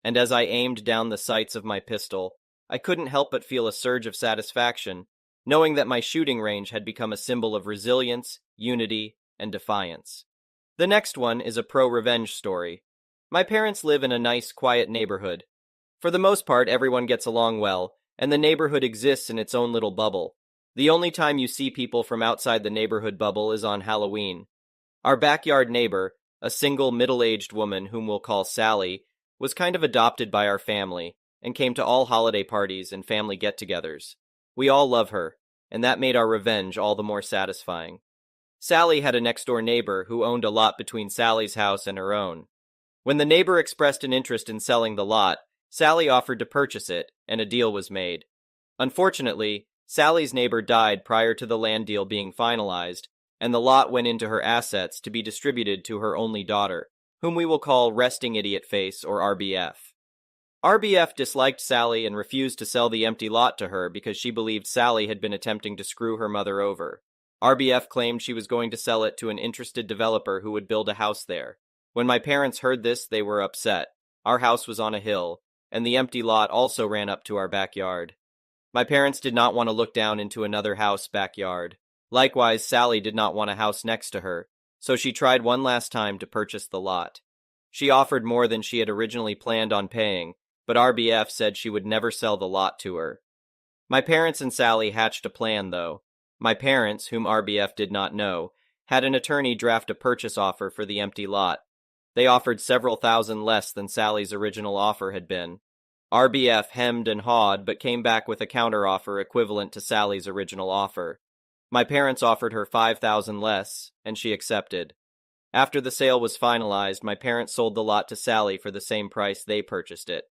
[SPEAKER 1] And as I aimed down the sights of my pistol, I couldn't help but feel a surge of satisfaction, knowing that my shooting range had become a symbol of resilience, unity, and defiance. The next one is a pro-revenge story. My parents live in a nice, quiet neighborhood. For the most part, everyone gets along well, and the neighborhood exists in its own little bubble. The only time you see people from outside the neighborhood bubble is on Halloween. Our backyard neighbor, a single middle-aged woman whom we'll call Sally, was kind of adopted by our family, and came to all holiday parties and family get-togethers. We all love her, and that made our revenge all the more satisfying. Sally had a next-door neighbor who owned a lot between Sally's house and her own. When the neighbor expressed an interest in selling the lot, Sally offered to purchase it, and a deal was made. Unfortunately, Sally's neighbor died prior to the land deal being finalized, and the lot went into her assets to be distributed to her only daughter, whom we will call Resting Idiot Face or RBF. RBF disliked Sally and refused to sell the empty lot to her because she believed Sally had been attempting to screw her mother over. RBF claimed she was going to sell it to an interested developer who would build a house there. When my parents heard this, they were upset. Our house was on a hill, and the empty lot also ran up to our backyard. My parents did not want to look down into another house backyard. Likewise, Sally did not want a house next to her, so she tried one last time to purchase the lot. She offered more than she had originally planned on paying, but RBF said she would never sell the lot to her. My parents and Sally hatched a plan, though. My parents, whom RBF did not know, had an attorney draft a purchase offer for the empty lot. They offered several thousand less than Sally's original offer had been. RBF hemmed and hawed, but came back with a counteroffer equivalent to Sally's original offer. My parents offered her $5,000 less, and she accepted. After the sale was finalized, my parents sold the lot to Sally for the same price they purchased it.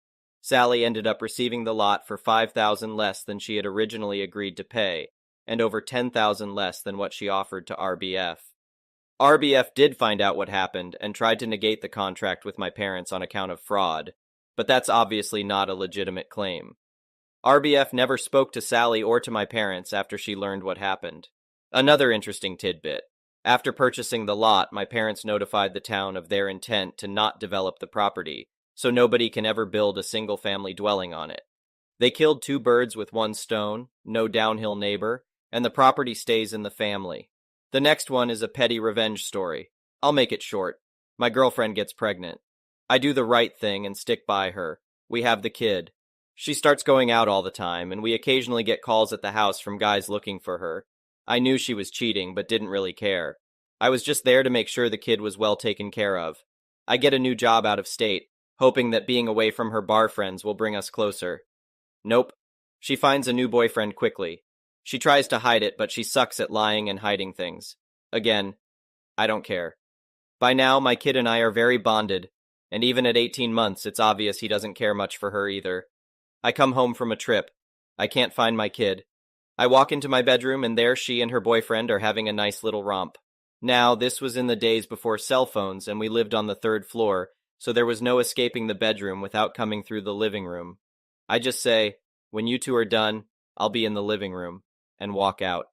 [SPEAKER 1] Sally ended up receiving the lot for $5,000 less than she had originally agreed to pay, and over $10,000 less than what she offered to RBF. RBF did find out what happened and tried to negate the contract with my parents on account of fraud, but that's obviously not a legitimate claim. RBF never spoke to Sally or to my parents after she learned what happened. Another interesting tidbit. After purchasing the lot, my parents notified the town of their intent to not develop the property, so nobody can ever build a single-family dwelling on it. They killed 2 birds with 1 stone, no downhill neighbor, and the property stays in the family. The next one is a petty revenge story. I'll make it short. My girlfriend gets pregnant. I do the right thing and stick by her. We have the kid. She starts going out all the time, and we occasionally get calls at the house from guys looking for her. I knew she was cheating, but didn't really care. I was just there to make sure the kid was well taken care of. I get a new job out of state, hoping that being away from her bar friends will bring us closer. Nope. She finds a new boyfriend quickly. She tries to hide it, but she sucks at lying and hiding things. Again, I don't care. By now, my kid and I are very bonded, and even at 18 months, it's obvious he doesn't care much for her either. I come home from a trip. I can't find my kid. I walk into my bedroom, and there she and her boyfriend are having a nice little romp. Now, this was in the days before cell phones, and we lived on the 3rd floor, so there was no escaping the bedroom without coming through the living room. I just say, when you two are done, I'll be in the living room, and walk out.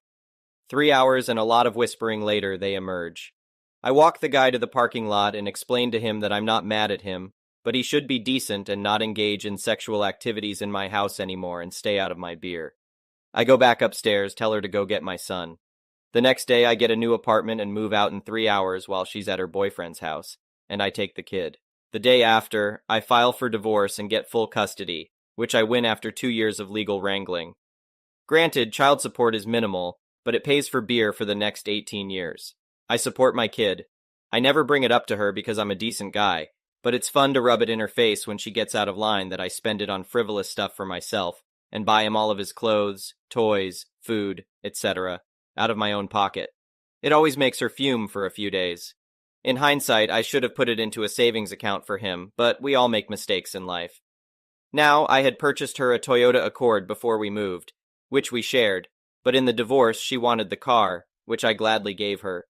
[SPEAKER 1] 3 hours and a lot of whispering later, they emerge. I walk the guy to the parking lot and explain to him that I'm not mad at him, but he should be decent and not engage in sexual activities in my house anymore and stay out of my beer. I go back upstairs, tell her to go get my son. The next day, I get a new apartment and move out in 3 hours while she's at her boyfriend's house, and I take the kid. The day after, I file for divorce and get full custody, which I win after 2 years of legal wrangling. Granted, child support is minimal, but it pays for beer for the next 18 years. I support my kid. I never bring it up to her because I'm a decent guy, but it's fun to rub it in her face when she gets out of line that I spend it on frivolous stuff for myself, and buy him all of his clothes, toys, food, etc., out of my own pocket. It always makes her fume for a few days. In hindsight, I should have put it into a savings account for him, but we all make mistakes in life. Now, I had purchased her a Toyota Accord before we moved, which we shared, but in the divorce she wanted the car, which I gladly gave her.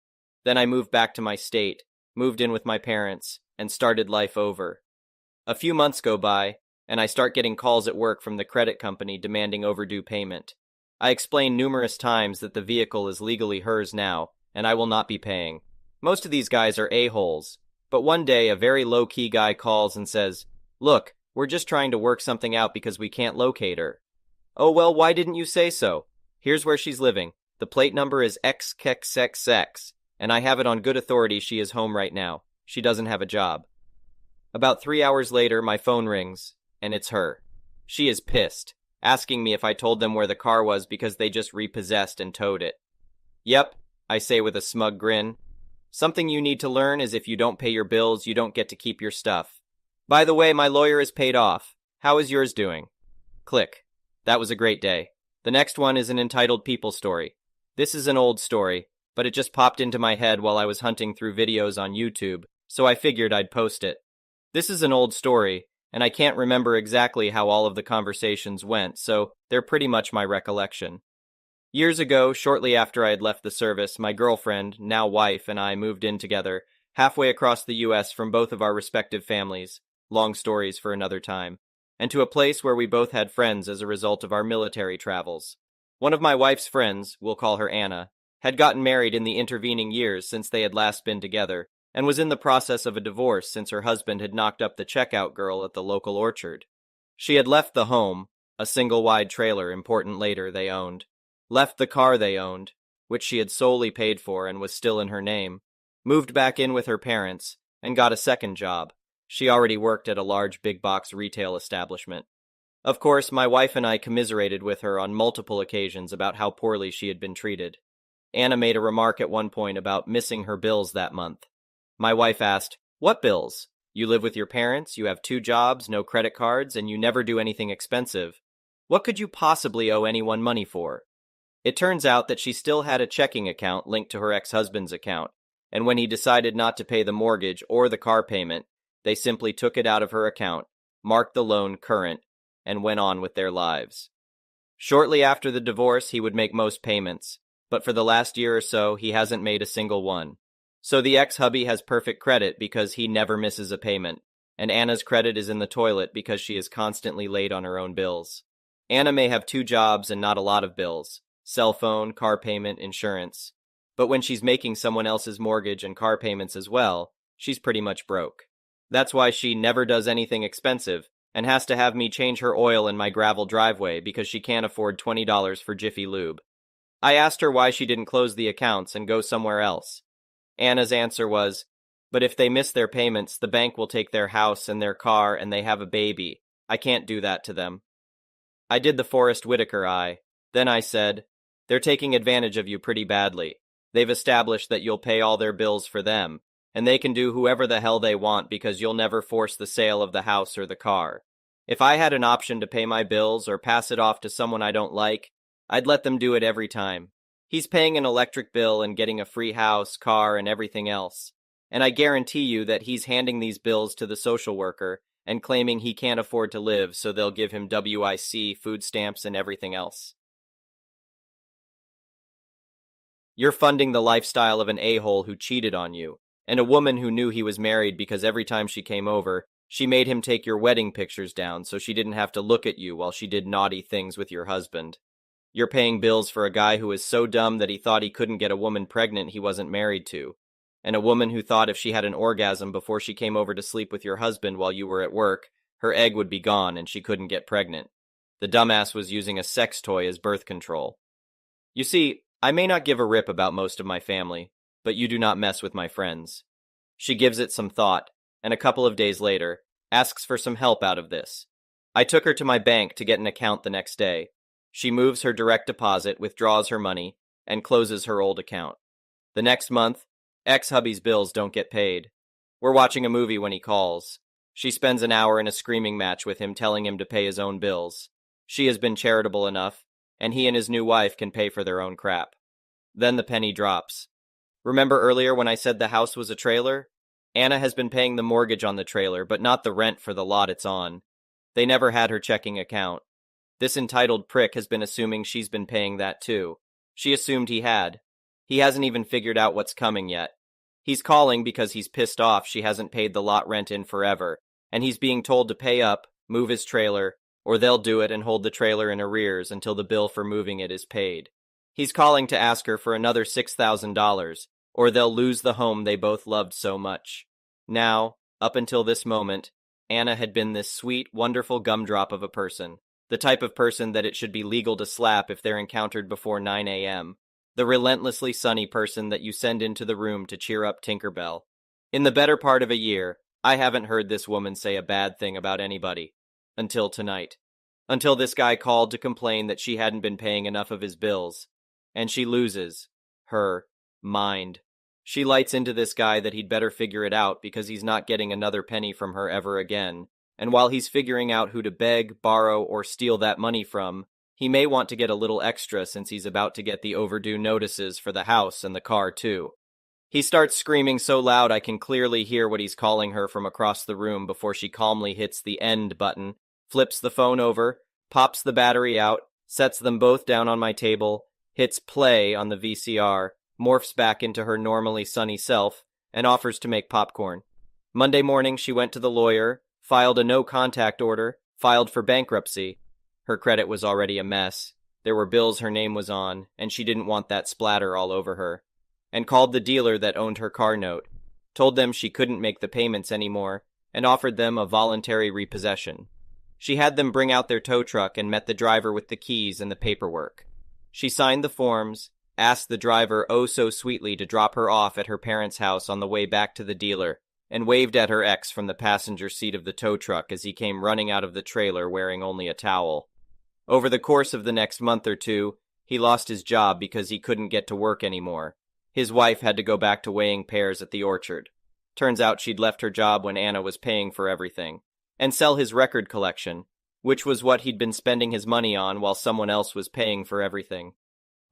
[SPEAKER 1] Then I moved back to my state, moved in with my parents, and started life over. A few months go by, and I start getting calls at work from the credit company demanding overdue payment. I explain numerous times that the vehicle is legally hers now, and I will not be paying. Most of these guys are a-holes, but one day a very low-key guy calls and says, "Look, we're just trying to work something out because we can't locate her." "Oh well, why didn't you say so? Here's where she's living. The plate number is XXXX, and I have it on good authority she is home right now. She doesn't have a job." About 3 hours later, my phone rings, and it's her. She is pissed, asking me if I told them where the car was because they just repossessed and towed it. "Yep," I say with a smug grin. "Something you need to learn is if you don't pay your bills, you don't get to keep your stuff. By the way, my lawyer is paid off. How is yours doing?" Click. That was a great day. The next one is an entitled people story. This is an old story, but it just popped into my head while I was hunting through videos on YouTube, so I figured I'd post it. This is an old story, and I can't remember exactly how all of the conversations went, so they're pretty much my recollection. Years ago, shortly after I had left the service, my girlfriend, now wife, and I moved in together, halfway across the US from both of our respective families, long stories for another time, and to a place where we both had friends as a result of our military travels. One of my wife's friends, we'll call her Anna, had gotten married in the intervening years since they had last been together, and was in the process of a divorce since her husband had knocked up the checkout girl at the local orchard. She had left the home, a single-wide trailer important later they owned, left the car they owned, which she had solely paid for and was still in her name, moved back in with her parents, and got a second job. She already worked at a large big-box retail establishment. Of course, my wife and I commiserated with her on multiple occasions about how poorly she had been treated. Anna made a remark at one point about missing her bills that month. My wife asked, "What bills? You live with your parents, you have 2 jobs, no credit cards, and you never do anything expensive. What could you possibly owe anyone money for?" It turns out that she still had a checking account linked to her ex-husband's account, and when he decided not to pay the mortgage or the car payment, they simply took it out of her account, marked the loan current, and went on with their lives. Shortly after the divorce, he would make most payments, but for the last year or so, he hasn't made a single one. So the ex-hubby has perfect credit because he never misses a payment, and Anna's credit is in the toilet because she is constantly late on her own bills. Anna may have 2 jobs and not a lot of bills, cell phone, car payment, insurance, but when she's making someone else's mortgage and car payments as well, she's pretty much broke. That's why she never does anything expensive, and has to have me change her oil in my gravel driveway because she can't afford $20 for Jiffy Lube. I asked her why she didn't close the accounts and go somewhere else. Anna's answer was, "But if they miss their payments, the bank will take their house and their car and they have a baby. I can't do that to them." I did the Forrest Whitaker eye. Then I said, "They're taking advantage of you pretty badly. They've established that you'll pay all their bills for them, and they can do whoever the hell they want because you'll never force the sale of the house or the car. If I had an option to pay my bills or pass it off to someone I don't like, I'd let them do it every time. He's paying an electric bill and getting a free house, car, and everything else. And I guarantee you that he's handing these bills to the social worker and claiming he can't afford to live, so they'll give him WIC, food stamps, and everything else." You're funding the lifestyle of an a-hole who cheated on you, and a woman who knew he was married because every time she came over, she made him take your wedding pictures down so she didn't have to look at you while she did naughty things with your husband. You're paying bills for a guy who is so dumb that he thought he couldn't get a woman pregnant he wasn't married to, and a woman who thought if she had an orgasm before she came over to sleep with your husband while you were at work, her egg would be gone and she couldn't get pregnant. The dumbass was using a sex toy as birth control. You see, I may not give a rip about most of my family, but you do not mess with my friends. She gives it some thought, and a couple of days later, asks for some help out of this. I took her to my bank to get an account the next day. She moves her direct deposit, withdraws her money, and closes her old account. The next month, ex-hubby's bills don't get paid. We're watching a movie when he calls. She spends an hour in a screaming match with him telling him to pay his own bills. She has been charitable enough, and he and his new wife can pay for their own crap. Then the penny drops. Remember earlier when I said the house was a trailer? Anna has been paying the mortgage on the trailer, but not the rent for the lot it's on. They never had her checking account. This entitled prick has been assuming she's been paying that too. She assumed he had. He hasn't even figured out what's coming yet. He's calling because he's pissed off she hasn't paid the lot rent in forever, and he's being told to pay up move his trailer, or they'll do it and hold the trailer in arrears until the bill for moving it is paid. He's calling to ask her for another $6,000, or they'll lose the home they both loved so much. Now, up until this moment, Anna had been this sweet, wonderful gumdrop of a person, the type of person that it should be legal to slap if they're encountered before 9 a.m., the relentlessly sunny person that you send into the room to cheer up Tinkerbell. In the better part of a year, I haven't heard this woman say a bad thing about anybody. Until tonight. Until this guy called to complain that she hadn't been paying enough of his bills. And she loses her mind. She lights into this guy that he'd better figure it out because he's not getting another penny from her ever again. And while he's figuring out who to beg, borrow, or steal that money from, he may want to get a little extra since he's about to get the overdue notices for the house and the car too. He starts screaming so loud I can clearly hear what he's calling her from across the room before she calmly hits the end button, flips the phone over, pops the battery out, sets them both down on my table, hits play on the VCR, morphs back into her normally sunny self, and offers to make popcorn. Monday morning she went to the lawyer, filed a no-contact order, filed for bankruptcy. Her credit was already a mess. There were bills her name was on, and she didn't want that splatter all over her. And called the dealer that owned her car note, told them she couldn't make the payments anymore, and offered them a voluntary repossession. She had them bring out their tow truck and met the driver with the keys and the paperwork. She signed the forms, asked the driver oh so sweetly to drop her off at her parents' house on the way back to the dealer, and waved at her ex from the passenger seat of the tow truck as he came running out of the trailer wearing only a towel. Over the course of the next month or two, he lost his job because he couldn't get to work anymore. His wife had to go back to weighing pears at the orchard. Turns out she'd left her job when Anna was paying for everything. And sell his record collection, which was what he'd been spending his money on while someone else was paying for everything.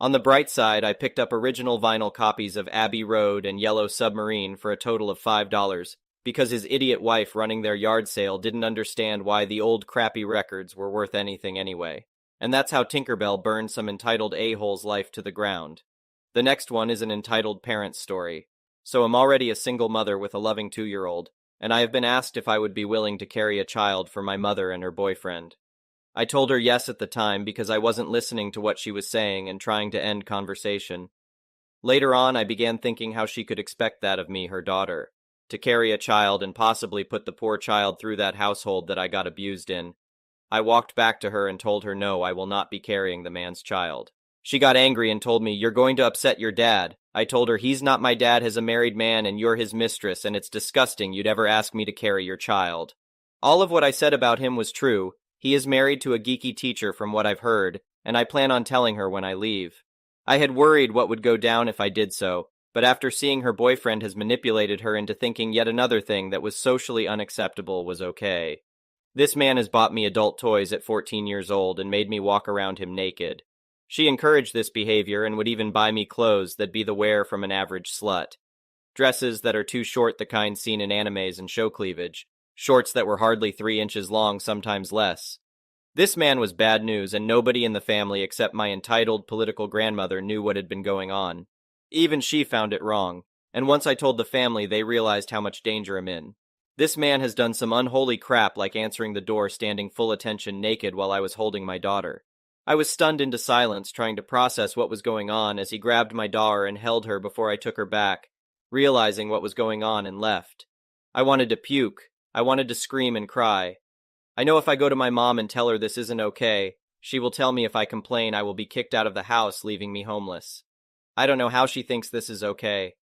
[SPEAKER 1] On the bright side, I picked up original vinyl copies of Abbey Road and Yellow Submarine for a total of $5, because his idiot wife running their yard sale didn't understand why the old crappy records were worth anything anyway. And that's how Tinkerbell burned some entitled a-hole's life to the ground. The next one is an entitled parents story. So I'm already a single mother with a loving 2-year-old, and I have been asked if I would be willing to carry a child for my mother and her boyfriend. I told her yes at the time because I wasn't listening to what she was saying and trying to end conversation. Later on, I began thinking how she could expect that of me, her daughter, to carry a child and possibly put the poor child through that household that I got abused in. I walked back to her and told her no, I will not be carrying the man's child. She got angry and told me, "You're going to upset your dad." I told her, "He's not my dad as a married man and you're his mistress, and it's disgusting you'd ever ask me to carry your child." All of what I said about him was true. He is married to a geeky teacher from what I've heard, and I plan on telling her when I leave. I had worried what would go down if I did so, but after seeing her boyfriend has manipulated her into thinking yet another thing that was socially unacceptable was okay. This man has bought me adult toys at 14 years old and made me walk around him naked. She encouraged this behavior and would even buy me clothes that'd be the wear from an average slut. Dresses that are too short, the kind seen in animes and show cleavage. Shorts that were hardly 3 inches long, sometimes less. This man was bad news, and nobody in the family except my entitled political grandmother knew what had been going on. Even she found it wrong, and once I told the family, they realized how much danger I'm in. This man has done some unholy crap like answering the door standing full attention naked while I was holding my daughter. I was stunned into silence, trying to process what was going on as he grabbed my daughter and held her before I took her back, realizing what was going on and left. I wanted to puke. I wanted to scream and cry. I know if I go to my mom and tell her this isn't okay, she will tell me if I complain I will be kicked out of the house, leaving me homeless. I don't know how she thinks this is okay.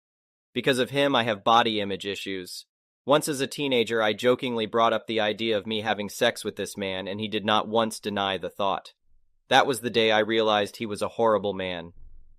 [SPEAKER 1] Because of him, I have body image issues. Once as a teenager, I jokingly brought up the idea of me having sex with this man, and he did not once deny the thought. That was the day I realized he was a horrible man.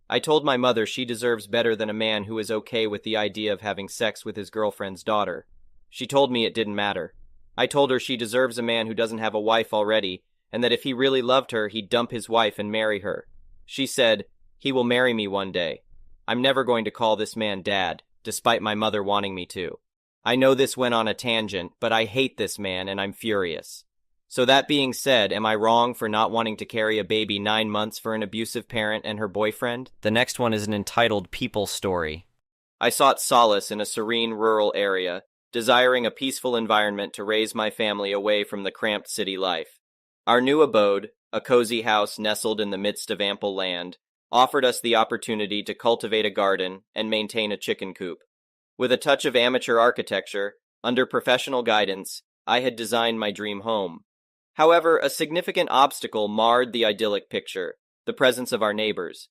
[SPEAKER 1] I told my mother she deserves better than a man who is okay with the idea of having sex with his girlfriend's daughter. She told me it didn't matter. I told her she deserves a man who doesn't have a wife already, and that if he really loved her, he'd dump his wife and marry her. She said, "He will marry me one day." I'm never going to call this man Dad, despite my mother wanting me to. I know this went on a tangent, but I hate this man and I'm furious. So that being said, am I wrong for not wanting to carry a baby 9 months for an abusive parent and her boyfriend? The next one is an entitled people story. I sought solace in a serene rural area, desiring a peaceful environment to raise my family away from the cramped city life. Our new abode, a cozy house nestled in the midst of ample land, offered us the opportunity to cultivate a garden and maintain a chicken coop. With a touch of amateur architecture, under professional guidance, I had designed my dream home. However, a significant obstacle marred the idyllic picture: the presence of our neighbors.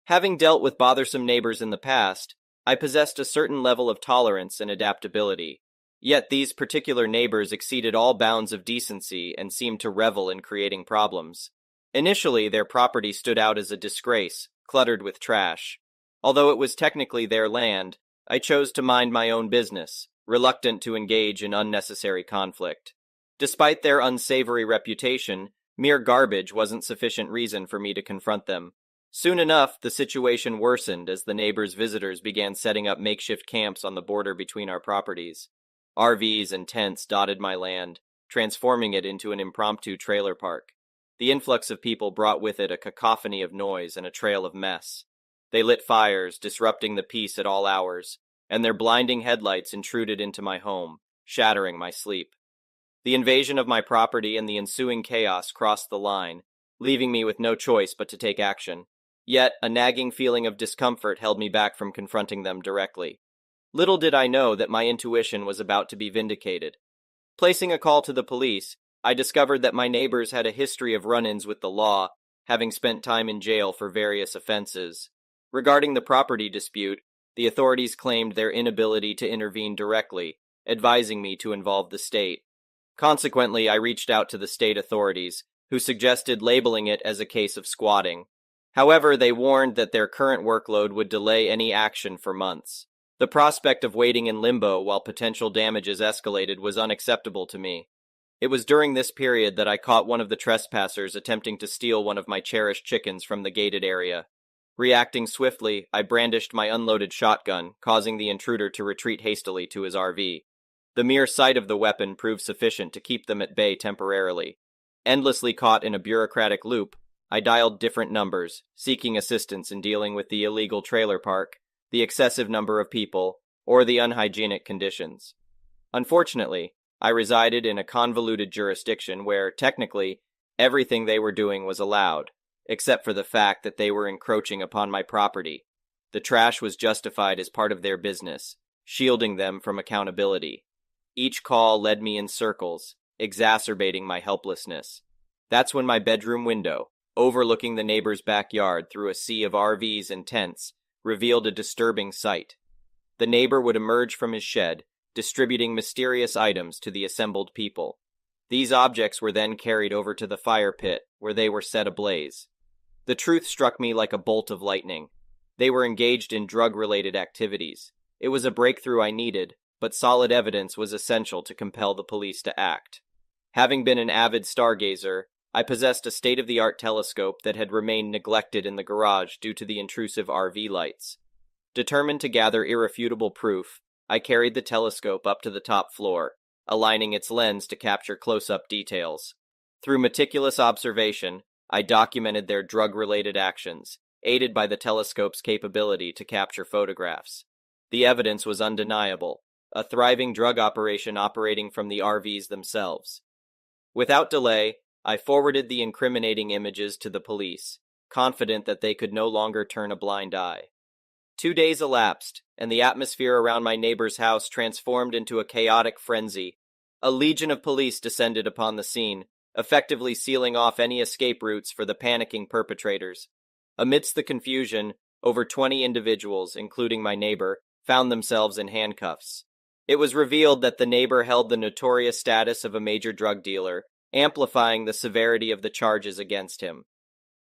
[SPEAKER 1] Having dealt with bothersome neighbors in the past, I possessed a certain level of tolerance and adaptability. Yet these particular neighbors exceeded all bounds of decency and seemed to revel in creating problems. Initially, their property stood out as a disgrace, cluttered with trash. Although it was technically their land, I chose to mind my own business, reluctant to engage in unnecessary conflict. Despite their unsavory reputation, mere garbage wasn't sufficient reason for me to confront them. Soon enough, the situation worsened as the neighbors' visitors began setting up makeshift camps on the border between our properties. RVs and tents dotted my land, transforming it into an impromptu trailer park. The influx of people brought with it a cacophony of noise and a trail of mess. They lit fires, disrupting the peace at all hours, and their blinding headlights intruded into my home, shattering my sleep. The invasion of my property and the ensuing chaos crossed the line, leaving me with no choice but to take action. Yet, a nagging feeling of discomfort held me back from confronting them directly. Little did I know that my intuition was about to be vindicated. Placing a call to the police, I discovered that my neighbors had a history of run-ins with the law, having spent time in jail for various offenses. Regarding the property dispute, the authorities claimed their inability to intervene directly, advising me to involve the state. Consequently, I reached out to the state authorities, who suggested labeling it as a case of squatting. However, they warned that their current workload would delay any action for months. The prospect of waiting in limbo while potential damages escalated was unacceptable to me. It was during this period that I caught one of the trespassers attempting to steal one of my cherished chickens from the gated area. Reacting swiftly, I brandished my unloaded shotgun, causing the intruder to retreat hastily to his RV. The mere sight of the weapon proved sufficient to keep them at bay temporarily. Endlessly caught in a bureaucratic loop, I dialed different numbers, seeking assistance in dealing with the illegal trailer park, the excessive number of people, or the unhygienic conditions. Unfortunately, I resided in a convoluted jurisdiction where, technically, everything they were doing was allowed, except for the fact that they were encroaching upon my property. The trash was justified as part of their business, shielding them from accountability. Each call led me in circles, exacerbating my helplessness. That's when my bedroom window, overlooking the neighbor's backyard through a sea of RVs and tents, revealed a disturbing sight. The neighbor would emerge from his shed, distributing mysterious items to the assembled people. These objects were then carried over to the fire pit, where they were set ablaze. The truth struck me like a bolt of lightning. They were engaged in drug-related activities. It was a breakthrough I needed, but solid evidence was essential to compel the police to act. Having been an avid stargazer, I possessed a state-of-the-art telescope that had remained neglected in the garage due to the intrusive RV lights. Determined to gather irrefutable proof, I carried the telescope up to the top floor, aligning its lens to capture close-up details. Through meticulous observation, I documented their drug-related actions, aided by the telescope's capability to capture photographs. The evidence was undeniable, a thriving drug operation operating from the RVs themselves. Without delay, I forwarded the incriminating images to the police, confident that they could no longer turn a blind eye. 2 days elapsed, and the atmosphere around my neighbor's house transformed into a chaotic frenzy. A legion of police descended upon the scene, effectively sealing off any escape routes for the panicking perpetrators. Amidst the confusion, over 20 individuals, including my neighbor, found themselves in handcuffs. It was revealed that the neighbor held the notorious status of a major drug dealer, amplifying the severity of the charges against him.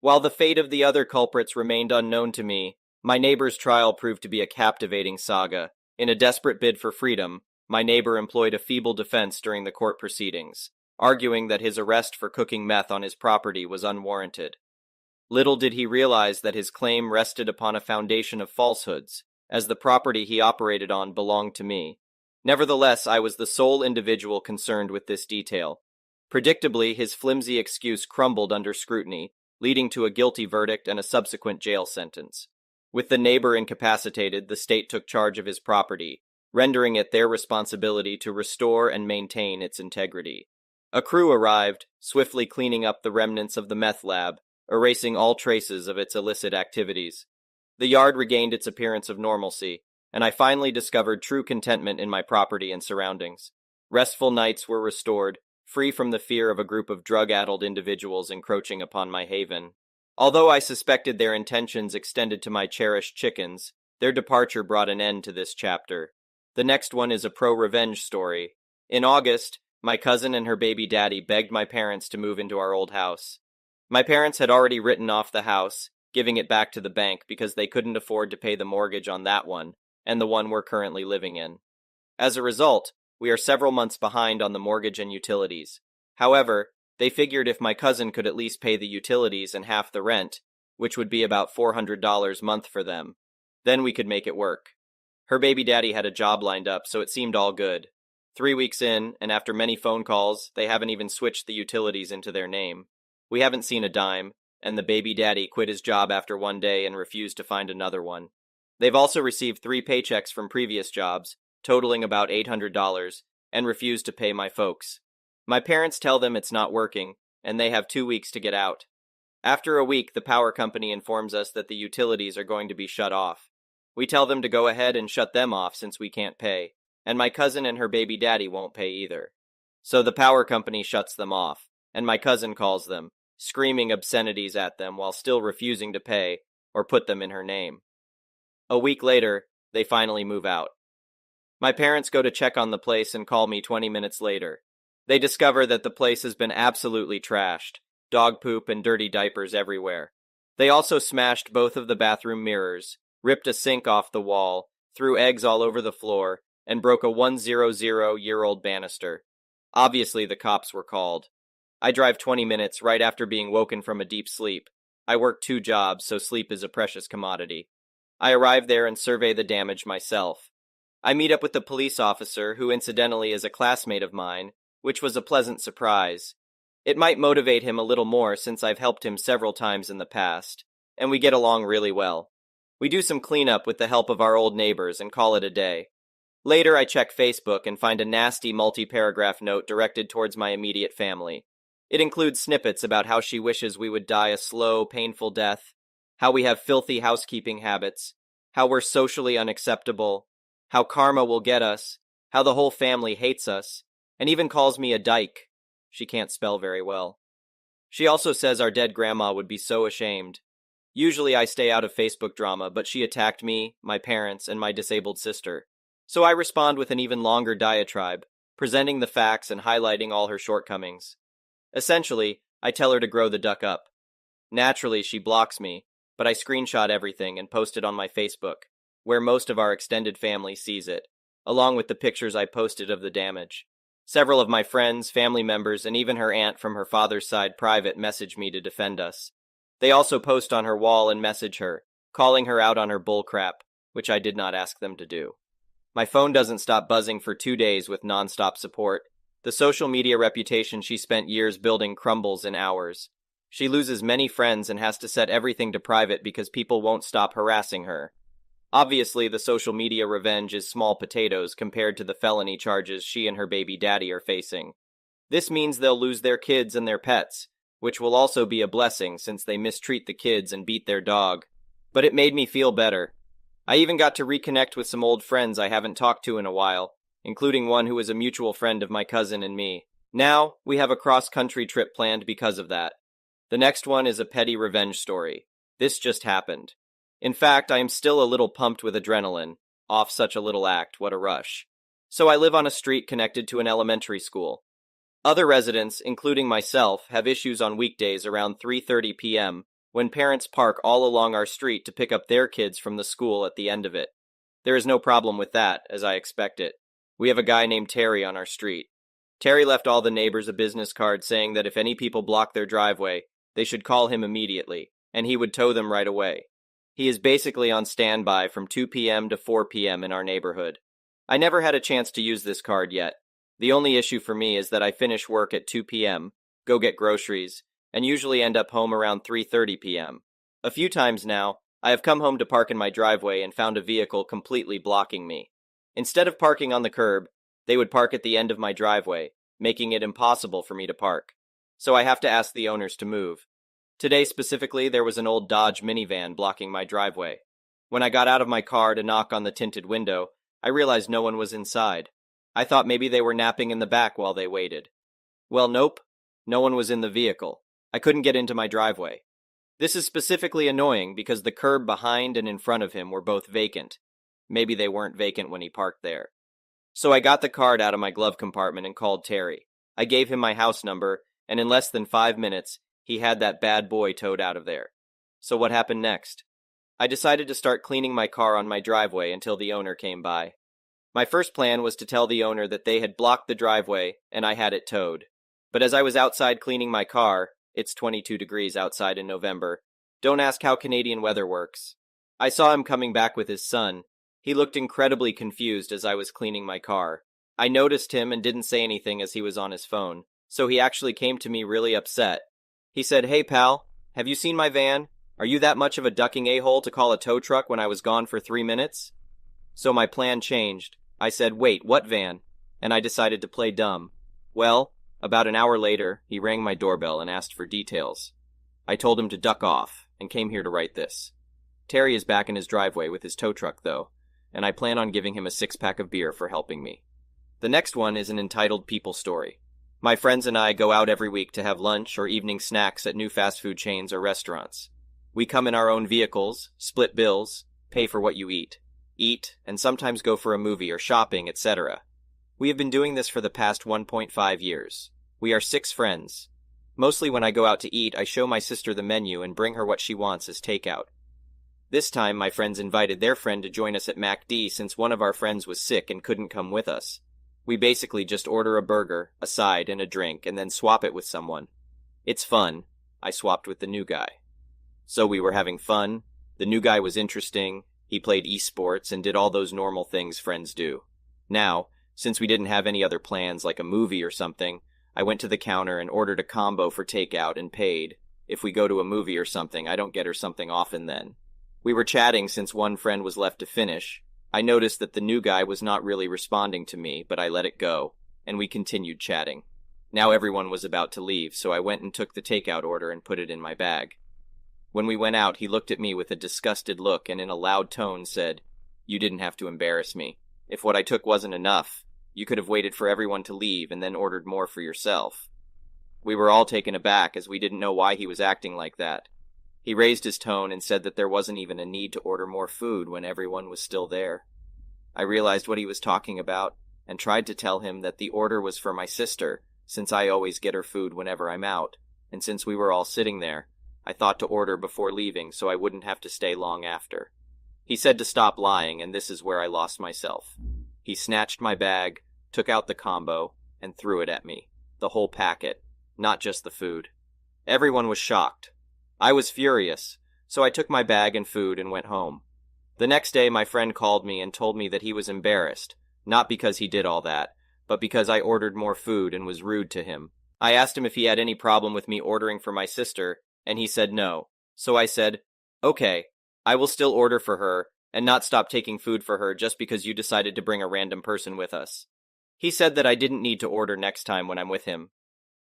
[SPEAKER 1] While the fate of the other culprits remained unknown to me, my neighbor's trial proved to be a captivating saga. In a desperate bid for freedom, my neighbor employed a feeble defense during the court proceedings, arguing that his arrest for cooking meth on his property was unwarranted. Little did he realize that his claim rested upon a foundation of falsehoods, as the property he operated on belonged to me. Nevertheless, I was the sole individual concerned with this detail. Predictably, his flimsy excuse crumbled under scrutiny, leading to a guilty verdict and a subsequent jail sentence. With the neighbor incapacitated, the state took charge of his property, rendering it their responsibility to restore and maintain its integrity. A crew arrived, swiftly cleaning up the remnants of the meth lab, erasing all traces of its illicit activities. The yard regained its appearance of normalcy, and I finally discovered true contentment in my property and surroundings. Restful nights were restored, free from the fear of a group of drug-addled individuals encroaching upon my haven. Although I suspected their intentions extended to my cherished chickens, their departure brought an end to this chapter. The next one is a pro-revenge story. In August, my cousin and her baby daddy begged my parents to move into our old house. My parents had already written off the house, giving it back to the bank because they couldn't afford to pay the mortgage on that one, and the one we're currently living in. As a result, we are several months behind on the mortgage and utilities. However, they figured if my cousin could at least pay the utilities and half the rent, which would be about $400 a month for them, then we could make it work. Her baby daddy had a job lined up, so it seemed all good. 3 weeks in, and after many phone calls, they haven't even switched the utilities into their name. We haven't seen a dime, and the baby daddy quit his job after one day and refused to find another one. They've also received 3 paychecks from previous jobs, totaling about $800, and refused to pay my folks. My parents tell them it's not working, and they have 2 weeks to get out. After a week, the power company informs us that the utilities are going to be shut off. We tell them to go ahead and shut them off since we can't pay, and my cousin and her baby daddy won't pay either. So the power company shuts them off, and my cousin calls them, screaming obscenities at them while still refusing to pay or put them in her name. A week later, they finally move out. My parents go to check on the place and call me 20 minutes later. They discover that the place has been absolutely trashed, dog poop and dirty diapers everywhere. They also smashed both of the bathroom mirrors, ripped a sink off the wall, threw eggs all over the floor, and broke a 100-year-old banister. Obviously, the cops were called. I drive 20 minutes right after being woken from a deep sleep. I work 2 jobs, so sleep is a precious commodity. I arrive there and survey the damage myself. I meet up with the police officer, who incidentally is a classmate of mine, which was a pleasant surprise. It might motivate him a little more since I've helped him several times in the past, and we get along really well. We do some cleanup with the help of our old neighbors and call it a day. Later, I check Facebook and find a nasty multi-paragraph note directed towards my immediate family. It includes snippets about how she wishes we would die a slow, painful death, how we have filthy housekeeping habits, how we're socially unacceptable, how karma will get us, how the whole family hates us, and even calls me a dyke. She can't spell very well. She also says our dead grandma would be so ashamed. Usually I stay out of Facebook drama, but she attacked me, my parents, and my disabled sister. So I respond with an even longer diatribe, presenting the facts and highlighting all her shortcomings. Essentially, I tell her to grow the duck up. Naturally, she blocks me, but I screenshot everything and post it on my Facebook, where most of our extended family sees it, along with the pictures I posted of the damage. Several of my friends, family members, and even her aunt from her father's side private message me to defend us. They also post on her wall and message her, calling her out on her bullcrap, which I did not ask them to do. My phone doesn't stop buzzing for 2 days with non-stop support. The social media reputation she spent years building crumbles in hours. She loses many friends and has to set everything to private because people won't stop harassing her. Obviously, the social media revenge is small potatoes compared to the felony charges she and her baby daddy are facing. This means they'll lose their kids and their pets, which will also be a blessing since they mistreat the kids and beat their dog. But it made me feel better. I even got to reconnect with some old friends I haven't talked to in a while, including one who is a mutual friend of my cousin and me. Now, we have a cross-country trip planned because of that. The next one is a petty revenge story. This just happened. In fact, I am still a little pumped with adrenaline. Off such a little act, what a rush. So I live on a street connected to an elementary school. Other residents, including myself, have issues on weekdays around 3:30 p.m., when parents park all along our street to pick up their kids from the school at the end of it. There is no problem with that, as I expect it. We have a guy named Terry on our street. Terry left all the neighbors a business card saying that if any people block their driveway, they should call him immediately, and he would tow them right away. He is basically on standby from 2 p.m. to 4 p.m. in our neighborhood. I never had a chance to use this card yet. The only issue for me is that I finish work at 2 p.m., go get groceries, and usually end up home around 3:30 p.m. A few times now, I have come home to park in my driveway and found a vehicle completely blocking me. Instead of parking on the curb, they would park at the end of my driveway, making it impossible for me to park. So I have to ask the owners to move. Today specifically, there was an old Dodge minivan blocking my driveway. When I got out of my car to knock on the tinted window, I realized no one was inside. I thought maybe they were napping in the back while they waited. Well, nope. No one was in the vehicle. I couldn't get into my driveway. This is specifically annoying because the curb behind and in front of him were both vacant. Maybe they weren't vacant when he parked there. So I got the card out of my glove compartment and called Terry. I gave him my house number, and in less than 5 minutes, he had that bad boy towed out of there. So what happened next? I decided to start cleaning my car on my driveway until the owner came by. My first plan was to tell the owner that they had blocked the driveway and I had it towed. But as I was outside cleaning my car, it's 22 degrees outside in November, don't ask how Canadian weather works. I saw him coming back with his son. He looked incredibly confused as I was cleaning my car. I noticed him and didn't say anything as he was on his phone, so he actually came to me really upset. He said, "Hey pal, have you seen my van? Are you that much of a ducking a-hole to call a tow truck when I was gone for 3 minutes?" So my plan changed. I said, "Wait, what van?" And I decided to play dumb. Well, about an hour later, he rang my doorbell and asked for details. I told him to duck off and came here to write this. Terry is back in his driveway with his tow truck though, and I plan on giving him a 6-pack of beer for helping me. The next one is an entitled people story. My friends and I go out every week to have lunch or evening snacks at new fast food chains or restaurants. We come in our own vehicles, split bills, pay for what you eat, and sometimes go for a movie or shopping, etc. We have been doing this for the past 1.5 years. We are 6 friends. Mostly when I go out to eat, I show my sister the menu and bring her what she wants as takeout. This time, my friends invited their friend to join us at MacD since one of our friends was sick and couldn't come with us. We basically just order a burger, a side, and a drink, and then swap it with someone. It's fun. I swapped with the new guy. So we were having fun. The new guy was interesting. He played esports and did all those normal things friends do. Now, since we didn't have any other plans like a movie or something, I went to the counter and ordered a combo for takeout and paid. If we go to a movie or something, I don't get her something often then. We were chatting since one friend was left to finish. I noticed that the new guy was not really responding to me, but I let it go, and we continued chatting. Now everyone was about to leave, so I went and took the takeout order and put it in my bag. When we went out, he looked at me with a disgusted look and in a loud tone said, "You didn't have to embarrass me. If what I took wasn't enough, you could have waited for everyone to leave and then ordered more for yourself." We were all taken aback as we didn't know why he was acting like that. He raised his tone and said that there wasn't even a need to order more food when everyone was still there. I realized what he was talking about and tried to tell him that the order was for my sister, since I always get her food whenever I'm out, and since we were all sitting there, I thought to order before leaving so I wouldn't have to stay long after. He said to stop lying, and this is where I lost myself. He snatched my bag, took out the combo, and threw it at me. The whole packet, not just the food. Everyone was shocked. I was furious, so I took my bag and food and went home. The next day my friend called me and told me that he was embarrassed, not because he did all that, but because I ordered more food and was rude to him. I asked him if he had any problem with me ordering for my sister, and he said no. So I said, "Okay, I will still order for her and not stop taking food for her just because you decided to bring a random person with us." He said that I didn't need to order next time when I'm with him.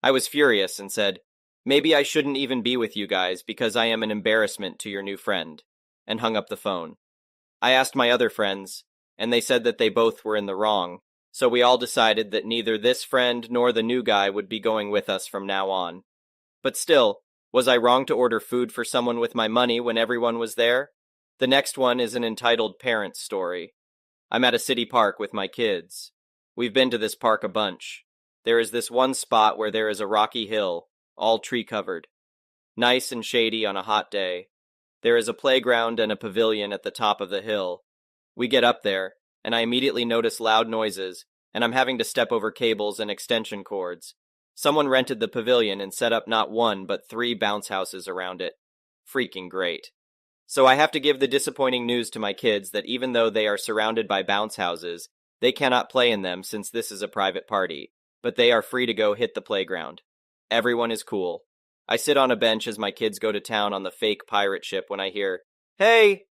[SPEAKER 1] I was furious and said, "Maybe I shouldn't even be with you guys because I am an embarrassment to your new friend," and hung up the phone. I asked my other friends, and they said that they both were in the wrong, so we all decided that neither this friend nor the new guy would be going with us from now on. But still, was I wrong to order food for someone with my money when everyone was there? The next one is an entitled parents story. I'm at a city park with my kids. We've been to this park a bunch. There is this one spot where there is a rocky hill, all tree-covered. Nice and shady on a hot day. There is a playground and a pavilion at the top of the hill. We get up there, and I immediately notice loud noises, and I'm having to step over cables and extension cords. Someone rented the pavilion and set up not 1 but 3 bounce houses around it. Freaking great. So I have to give the disappointing news to my kids that even though they are surrounded by bounce houses, they cannot play in them since this is a private party, but they are free to go hit the playground. Everyone is cool. I sit on a bench as my kids go to town on the fake pirate ship when I hear, "Hey!"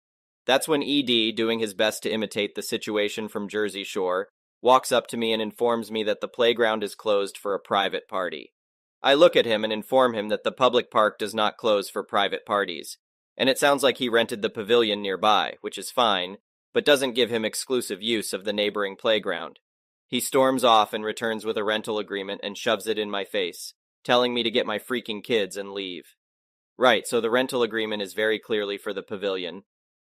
[SPEAKER 1] That's when ED, doing his best to imitate the situation from Jersey Shore, walks up to me and informs me that the playground is closed for a private party. I look at him and inform him that the public park does not close for private parties, and it sounds like he rented the pavilion nearby, which is fine, but doesn't give him exclusive use of the neighboring playground. He storms off and returns with a rental agreement and shoves it in my face, telling me to get my freaking kids and leave. Right, so the rental agreement is very clearly for the pavilion,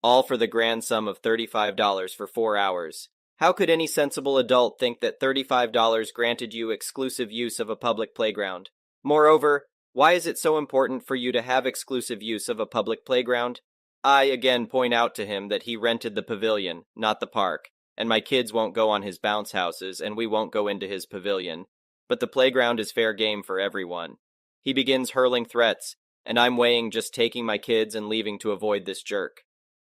[SPEAKER 1] all for the grand sum of $35 for 4 hours. How could any sensible adult think that $35 granted you exclusive use of a public playground? Moreover, why is it so important for you to have exclusive use of a public playground? I again point out to him that he rented the pavilion, not the park, and my kids won't go on his bounce houses and we won't go into his pavilion. But the playground is fair game for everyone. He begins hurling threats, and I'm weighing just taking my kids and leaving to avoid this jerk.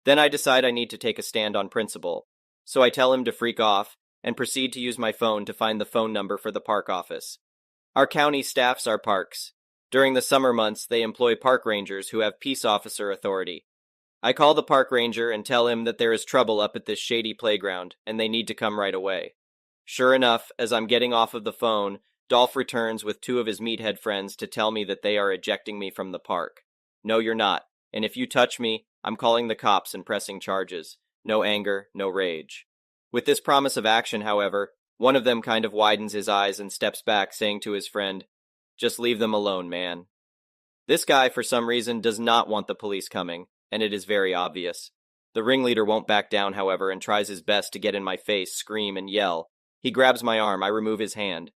[SPEAKER 1] Then I decide I need to take a stand on principle. So I tell him to freak off, and proceed to use my phone to find the phone number for the park office. Our county staffs our parks. During the summer months, they employ park rangers who have peace officer authority. I call the park ranger and tell him that there is trouble up at this shady playground, and they need to come right away. Sure enough, as I'm getting off of the phone, Dolph returns with 2 of his meathead friends to tell me that they are ejecting me from the park. No, you're not, and if you touch me, I'm calling the cops and pressing charges. No anger, no rage. With this promise of action, however, one of them kind of widens his eyes and steps back, saying to his friend, "Just leave them alone, man." This guy, for some reason, does not want the police coming, and it is very obvious. The ringleader won't back down, however, and tries his best to get in my face, scream, and yell. He grabs my arm, I remove his hand.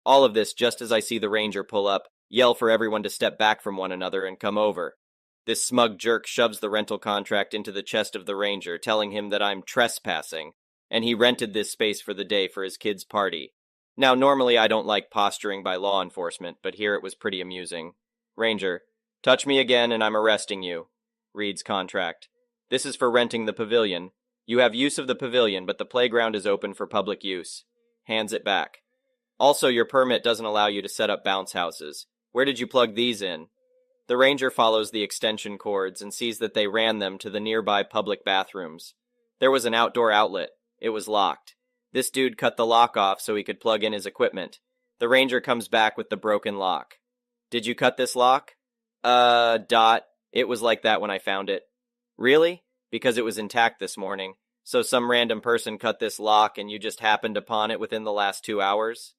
[SPEAKER 1] All of this just as I see the ranger pull up, yell for everyone to step back from one another and come over. This smug jerk shoves the rental contract into the chest of the ranger, telling him that I'm trespassing, and he rented this space for the day for his kid's party. Now, normally I don't like posturing by law enforcement, but here it was pretty amusing. Ranger, touch me again and I'm arresting you. Reads contract. This is for renting the pavilion. You have use of the pavilion, but the playground is open for public use. Hands it back. Also, your permit doesn't allow you to set up bounce houses. Where did you plug these in? The ranger follows the extension cords and sees that they ran them to the nearby public bathrooms. There was an outdoor outlet. It was locked. This dude cut the lock off so he could plug in his equipment. The ranger comes back with the broken lock. Did you cut this lock? It was like that when I found it. Really? Because it was intact this morning. So some random person cut this lock and you just happened upon it within the last 2 hours?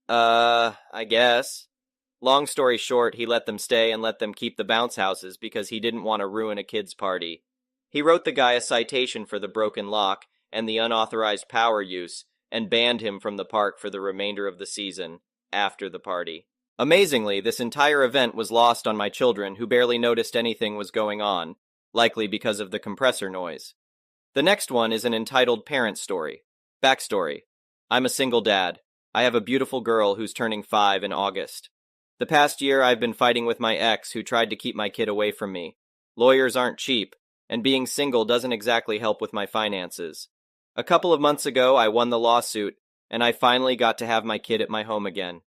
[SPEAKER 1] I guess. Long story short, he let them stay and let them keep the bounce houses because he didn't want to ruin a kid's party. He wrote the guy a citation for the broken lock and the unauthorized power use, and banned him from the park for the remainder of the season, after the party. Amazingly, this entire event was lost on my children, who barely noticed anything was going on, likely because of the compressor noise. The next one is an entitled parent story. Backstory. I'm a single dad. I have a beautiful girl who's turning 5 in August. The past year, I've been fighting with my ex, who tried to keep my kid away from me. Lawyers aren't cheap, and being single doesn't exactly help with my finances. A couple of months ago, I won the lawsuit, and I finally got to have my kid at my home again.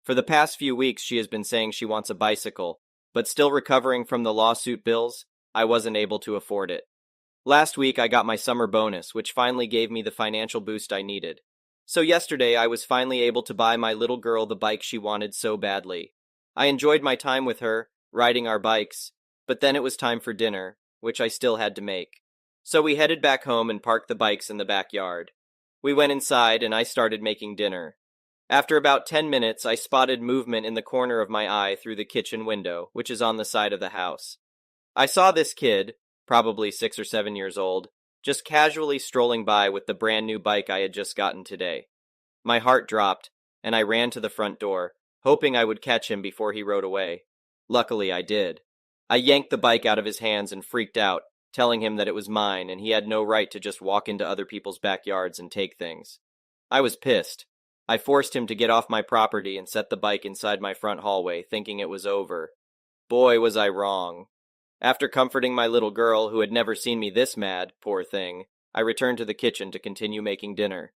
[SPEAKER 1] For the past few weeks, she has been saying she wants a bicycle, but still recovering from the lawsuit bills, I wasn't able to afford it. Last week, I got my summer bonus, which finally gave me the financial boost I needed. So yesterday, I was finally able to buy my little girl the bike she wanted so badly. I enjoyed my time with her, riding our bikes, but then it was time for dinner, which I still had to make. So we headed back home and parked the bikes in the backyard. We went inside and I started making dinner. After about 10 minutes, I spotted movement in the corner of my eye through the kitchen window, which is on the side of the house. I saw this kid, probably 6 or 7 years old, just casually strolling by with the brand new bike I had just gotten today. My heart dropped, and I ran to the front door, hoping I would catch him before he rode away. Luckily, I did. I yanked the bike out of his hands and freaked out, telling him that it was mine and he had no right to just walk into other people's backyards and take things. I was pissed. I forced him to get off my property and set the bike inside my front hallway, thinking it was over. Boy, was I wrong. After comforting my little girl, who had never seen me this mad, poor thing, I returned to the kitchen to continue making dinner.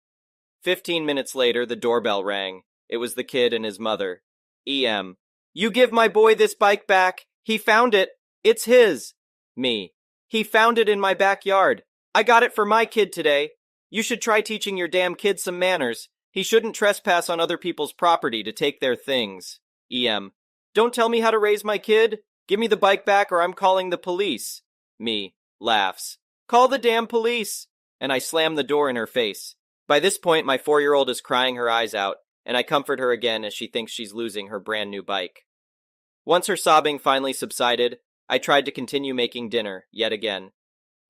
[SPEAKER 1] 15 minutes later, the doorbell rang. It was the kid and his mother. EM. You give my boy this bike back. He found it. It's his. Me. He found it in my backyard. I got it for my kid today. You should try teaching your damn kid some manners. He shouldn't trespass on other people's property to take their things. EM. Don't tell me how to raise my kid. Give me the bike back or I'm calling the police. Me. Laughs. Call the damn police. And I slam the door in her face. By this point, my 4-year-old is crying her eyes out, and I comfort her again as she thinks she's losing her brand new bike. Once her sobbing finally subsided, I tried to continue making dinner, yet again.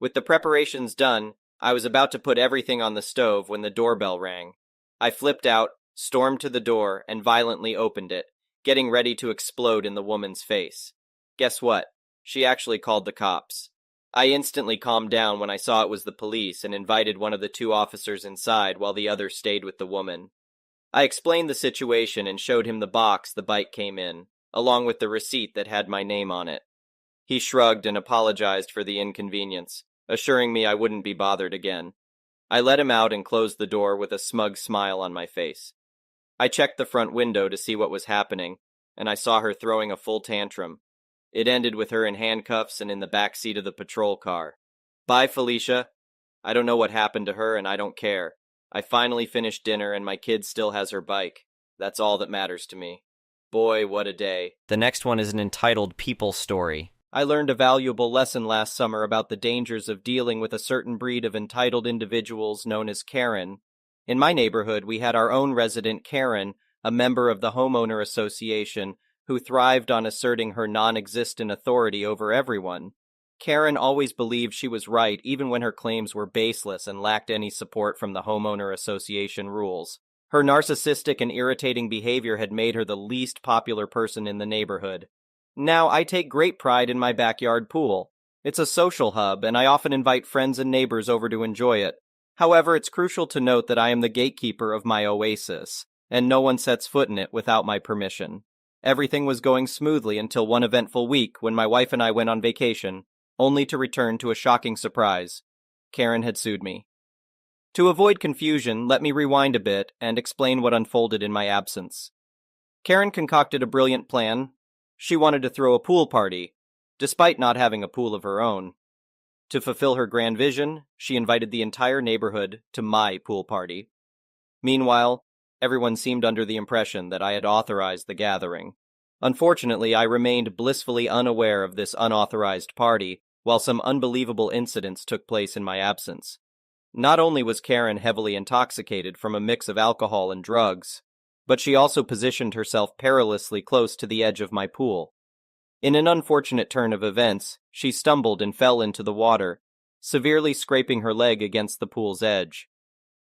[SPEAKER 1] With the preparations done, I was about to put everything on the stove when the doorbell rang. I flipped out, stormed to the door, and violently opened it, getting ready to explode in the woman's face. Guess what? She actually called the cops. I instantly calmed down when I saw it was the police and invited one of the 2 officers inside while the other stayed with the woman. I explained the situation and showed him the box the bike came in, along with the receipt that had my name on it. He shrugged and apologized for the inconvenience, assuring me I wouldn't be bothered again. I let him out and closed the door with a smug smile on my face. I checked the front window to see what was happening, and I saw her throwing a full tantrum. It ended with her in handcuffs and in the back seat of the patrol car. Bye, Felicia. I don't know what happened to her, and I don't care. I finally finished dinner, and my kid still has her bike. That's all that matters to me. Boy, what a day. The next one is an entitled people story. I learned a valuable lesson last summer about the dangers of dealing with a certain breed of entitled individuals known as Karen. In my neighborhood, we had our own resident Karen, a member of the homeowner association, who thrived on asserting her non-existent authority over everyone. Karen always believed she was right even when her claims were baseless and lacked any support from the homeowner association rules. Her narcissistic and irritating behavior had made her the least popular person in the neighborhood. Now, I take great pride in my backyard pool. It's a social hub, and I often invite friends and neighbors over to enjoy it. However, it's crucial to note that I am the gatekeeper of my oasis, and no one sets foot in it without my permission. Everything was going smoothly until one eventful week when my wife and I went on vacation, only to return to a shocking surprise. Karen had sued me. To avoid confusion, let me rewind a bit and explain what unfolded in my absence. Karen concocted a brilliant plan. She wanted to throw a pool party, despite not having a pool of her own. To fulfill her grand vision, she invited the entire neighborhood to my pool party. Meanwhile, everyone seemed under the impression that I had authorized the gathering. Unfortunately, I remained blissfully unaware of this unauthorized party, while some unbelievable incidents took place in my absence. Not only was Karen heavily intoxicated from a mix of alcohol and drugs, but she also positioned herself perilously close to the edge of my pool. In an unfortunate turn of events, she stumbled and fell into the water, severely scraping her leg against the pool's edge.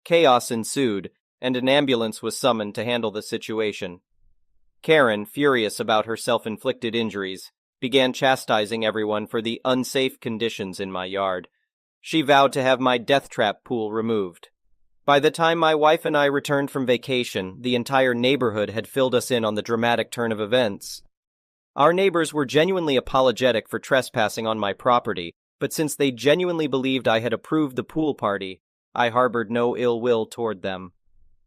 [SPEAKER 1] Chaos ensued, and an ambulance was summoned to handle the situation. Karen, furious about her self-inflicted injuries, began chastising everyone for the unsafe conditions in my yard. She vowed to have my death trap pool removed. By the time my wife and I returned from vacation, the entire neighborhood had filled us in on the dramatic turn of events. Our neighbors were genuinely apologetic for trespassing on my property, but since they genuinely believed I had approved the pool party, I harbored no ill will toward them.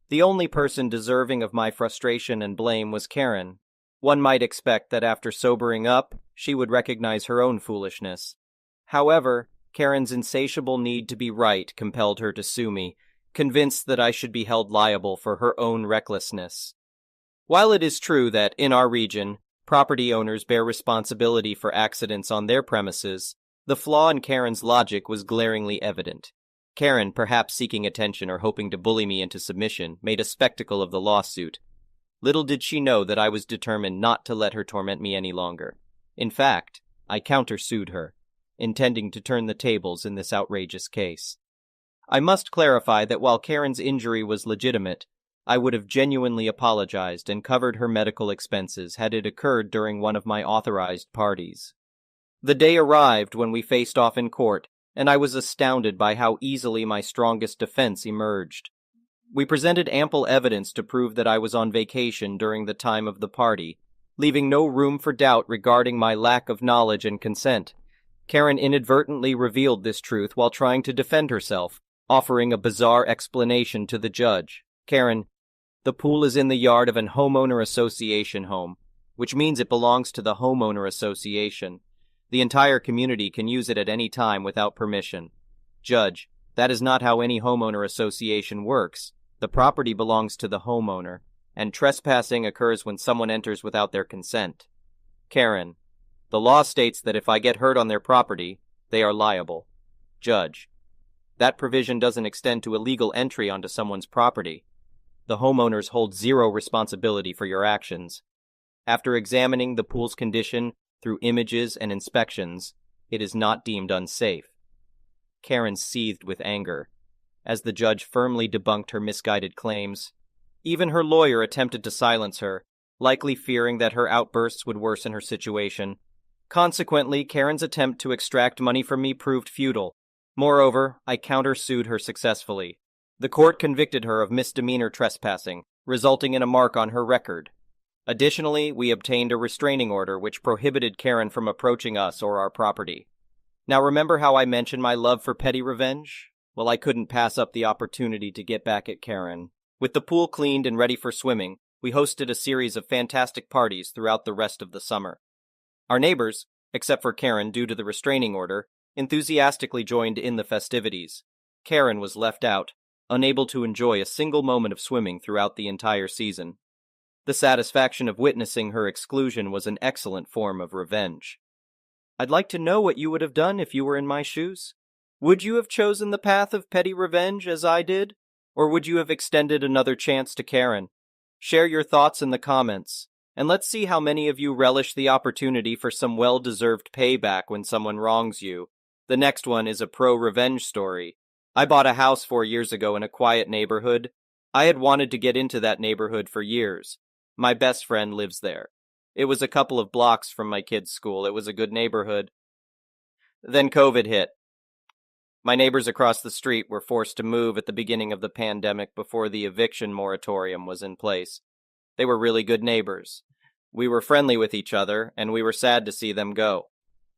[SPEAKER 1] The only person deserving of my frustration and blame was Karen. One might expect that after sobering up, she would recognize her own foolishness. However, Karen's insatiable need to be right compelled her to sue me, convinced that I should be held liable for her own recklessness. While it is true that, in our region, property owners bear responsibility for accidents on their premises, the flaw in Karen's logic was glaringly evident. Karen, perhaps seeking attention or hoping to bully me into submission, made a spectacle of the lawsuit. Little did she know that I was determined not to let her torment me any longer. In fact, I countersued her, intending to turn the tables in this outrageous case. I must clarify that while Karen's injury was legitimate, I would have genuinely apologized and covered her medical expenses had it occurred during one of my authorized parties. The day arrived when we faced off in court, and I was astounded by how easily my strongest defense emerged. We presented ample evidence to prove that I was on vacation during the time of the party, leaving no room for doubt regarding my lack of knowledge and consent. Karen inadvertently revealed this truth while trying to defend herself, offering a bizarre explanation to the judge. Karen, the pool is in the yard of an homeowner association home, which means it belongs to the homeowner association. The entire community can use it at any time without permission. Judge, that is not how any homeowner association works. The property belongs to the homeowner, and trespassing occurs when someone enters without their consent. Karen, the law states that if I get hurt on their property, they are liable. Judge, that provision doesn't extend to illegal entry onto someone's property. The homeowners hold zero responsibility for your actions. After examining the pool's condition through images and inspections, it is not deemed unsafe. Karen seethed with anger, as the judge firmly debunked her misguided claims. Even her lawyer attempted to silence her, likely fearing that her outbursts would worsen her situation. Consequently, Karen's attempt to extract money from me proved futile. Moreover, I countersued her successfully. The court convicted her of misdemeanor trespassing, resulting in a mark on her record. Additionally, we obtained a restraining order which prohibited Karen from approaching us or our property. Now remember how I mentioned my love for petty revenge? Well, I couldn't pass up the opportunity to get back at Karen. With the pool cleaned and ready for swimming, we hosted a series of fantastic parties throughout the rest of the summer. Our neighbors, except for Karen due to the restraining order, enthusiastically joined in the festivities. Karen was left out, unable to enjoy a single moment of swimming throughout the entire season. The satisfaction of witnessing her exclusion was an excellent form of revenge. I'd like to know what you would have done if you were in my shoes. Would you have chosen the path of petty revenge as I did? Or would you have extended another chance to Karen? Share your thoughts in the comments, and let's see how many of you relish the opportunity for some well-deserved payback when someone wrongs you. The next one is a pro-revenge story. I bought a house 4 years ago in a quiet neighborhood. I had wanted to get into that neighborhood for years. My best friend lives there. It was a couple of blocks from my kids' school. It was a good neighborhood. Then COVID hit. My neighbors across the street were forced to move at the beginning of the pandemic before the eviction moratorium was in place. They were really good neighbors. We were friendly with each other, and we were sad to see them go.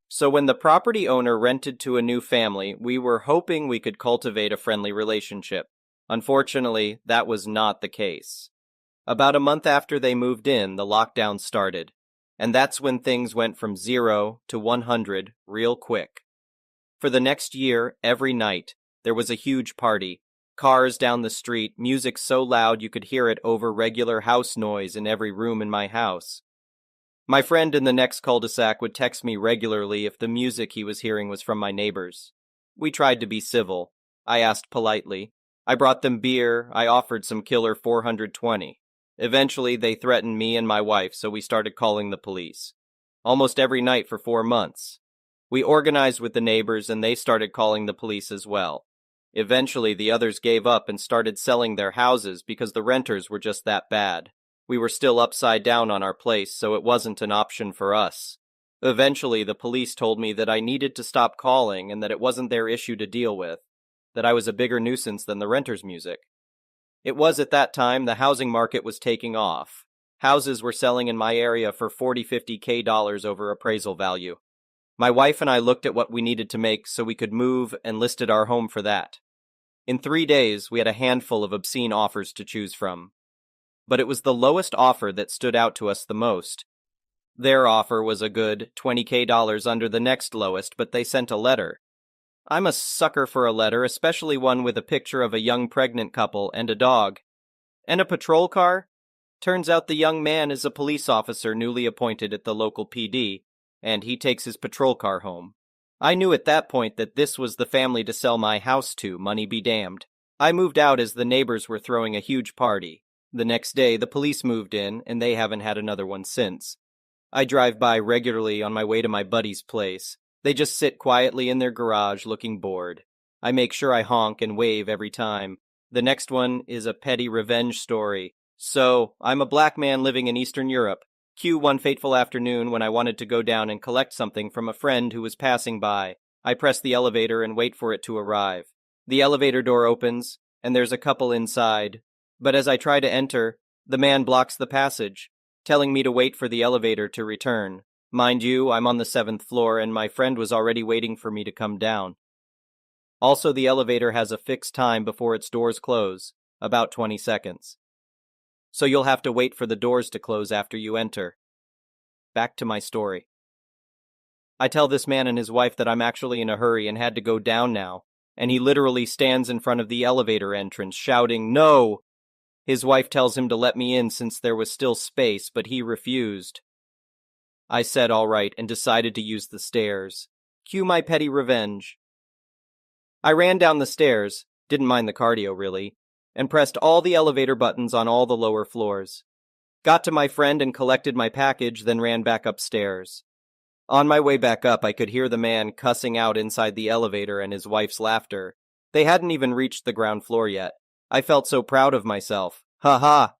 [SPEAKER 1] So when the property owner rented to a new family, we were hoping we could cultivate a friendly relationship. Unfortunately, that was not the case. About a month after they moved in, the lockdown started, and that's when things went from 0 to 100 real quick. For the next year, every night, there was a huge party. Cars down the street, music so loud you could hear it over regular house noise in every room in my house. My friend in the next cul-de-sac would text me regularly if the music he was hearing was from my neighbors. We tried to be civil. I asked politely. I brought them beer. I offered some killer 420. Eventually, they threatened me and my wife, so we started calling the police. Almost every night for 4 months. We organized with the neighbors, and they started calling the police as well. Eventually, the others gave up and started selling their houses because the renters were just that bad. We were still upside down on our place, so it wasn't an option for us. Eventually, the police told me that I needed to stop calling and that it wasn't their issue to deal with, that I was a bigger nuisance than the renters' music. It was at that time the housing market was taking off. Houses were selling in my area for $40-50K over appraisal value. My wife and I looked at what we needed to make so we could move and listed our home for that. In 3 days, we had a handful of obscene offers to choose from. But it was the lowest offer that stood out to us the most. Their offer was a good $20K under the next lowest, but they sent a letter. I'm a sucker for a letter, especially one with a picture of a young pregnant couple and a dog. And a patrol car? Turns out the young man is a police officer newly appointed at the local PD, and he takes his patrol car home. I knew at that point that this was the family to sell my house to, money be damned. I moved out as the neighbors were throwing a huge party. The next day, the police moved in, and they haven't had another one since. I drive by regularly on my way to my buddy's place. They just sit quietly in their garage looking bored. I make sure I honk and wave every time. The next one is a petty revenge story. So, I'm a black man living in Eastern Europe. Cue one fateful afternoon when I wanted to go down and collect something from a friend who was passing by. I press the elevator and wait for it to arrive. The elevator door opens, and there's a couple inside. But as I try to enter, the man blocks the passage, telling me to wait for the elevator to return. Mind you, I'm on the 7th floor, and my friend was already waiting for me to come down. Also, the elevator has a fixed time before its doors close, about 20 seconds. So you'll have to wait for the doors to close after you enter. Back to my story. I tell this man and his wife that I'm actually in a hurry and had to go down now, and he literally stands in front of the elevator entrance shouting, "No!" His wife tells him to let me in since there was still space, but he refused. I said all right and decided to use the stairs. Cue my petty revenge. I ran down the stairs, didn't mind the cardio really, and pressed all the elevator buttons on all the lower floors. Got to my friend and collected my package, then ran back upstairs. On my way back up, I could hear the man cussing out inside the elevator and his wife's laughter. They hadn't even reached the ground floor yet. I felt so proud of myself. Ha ha!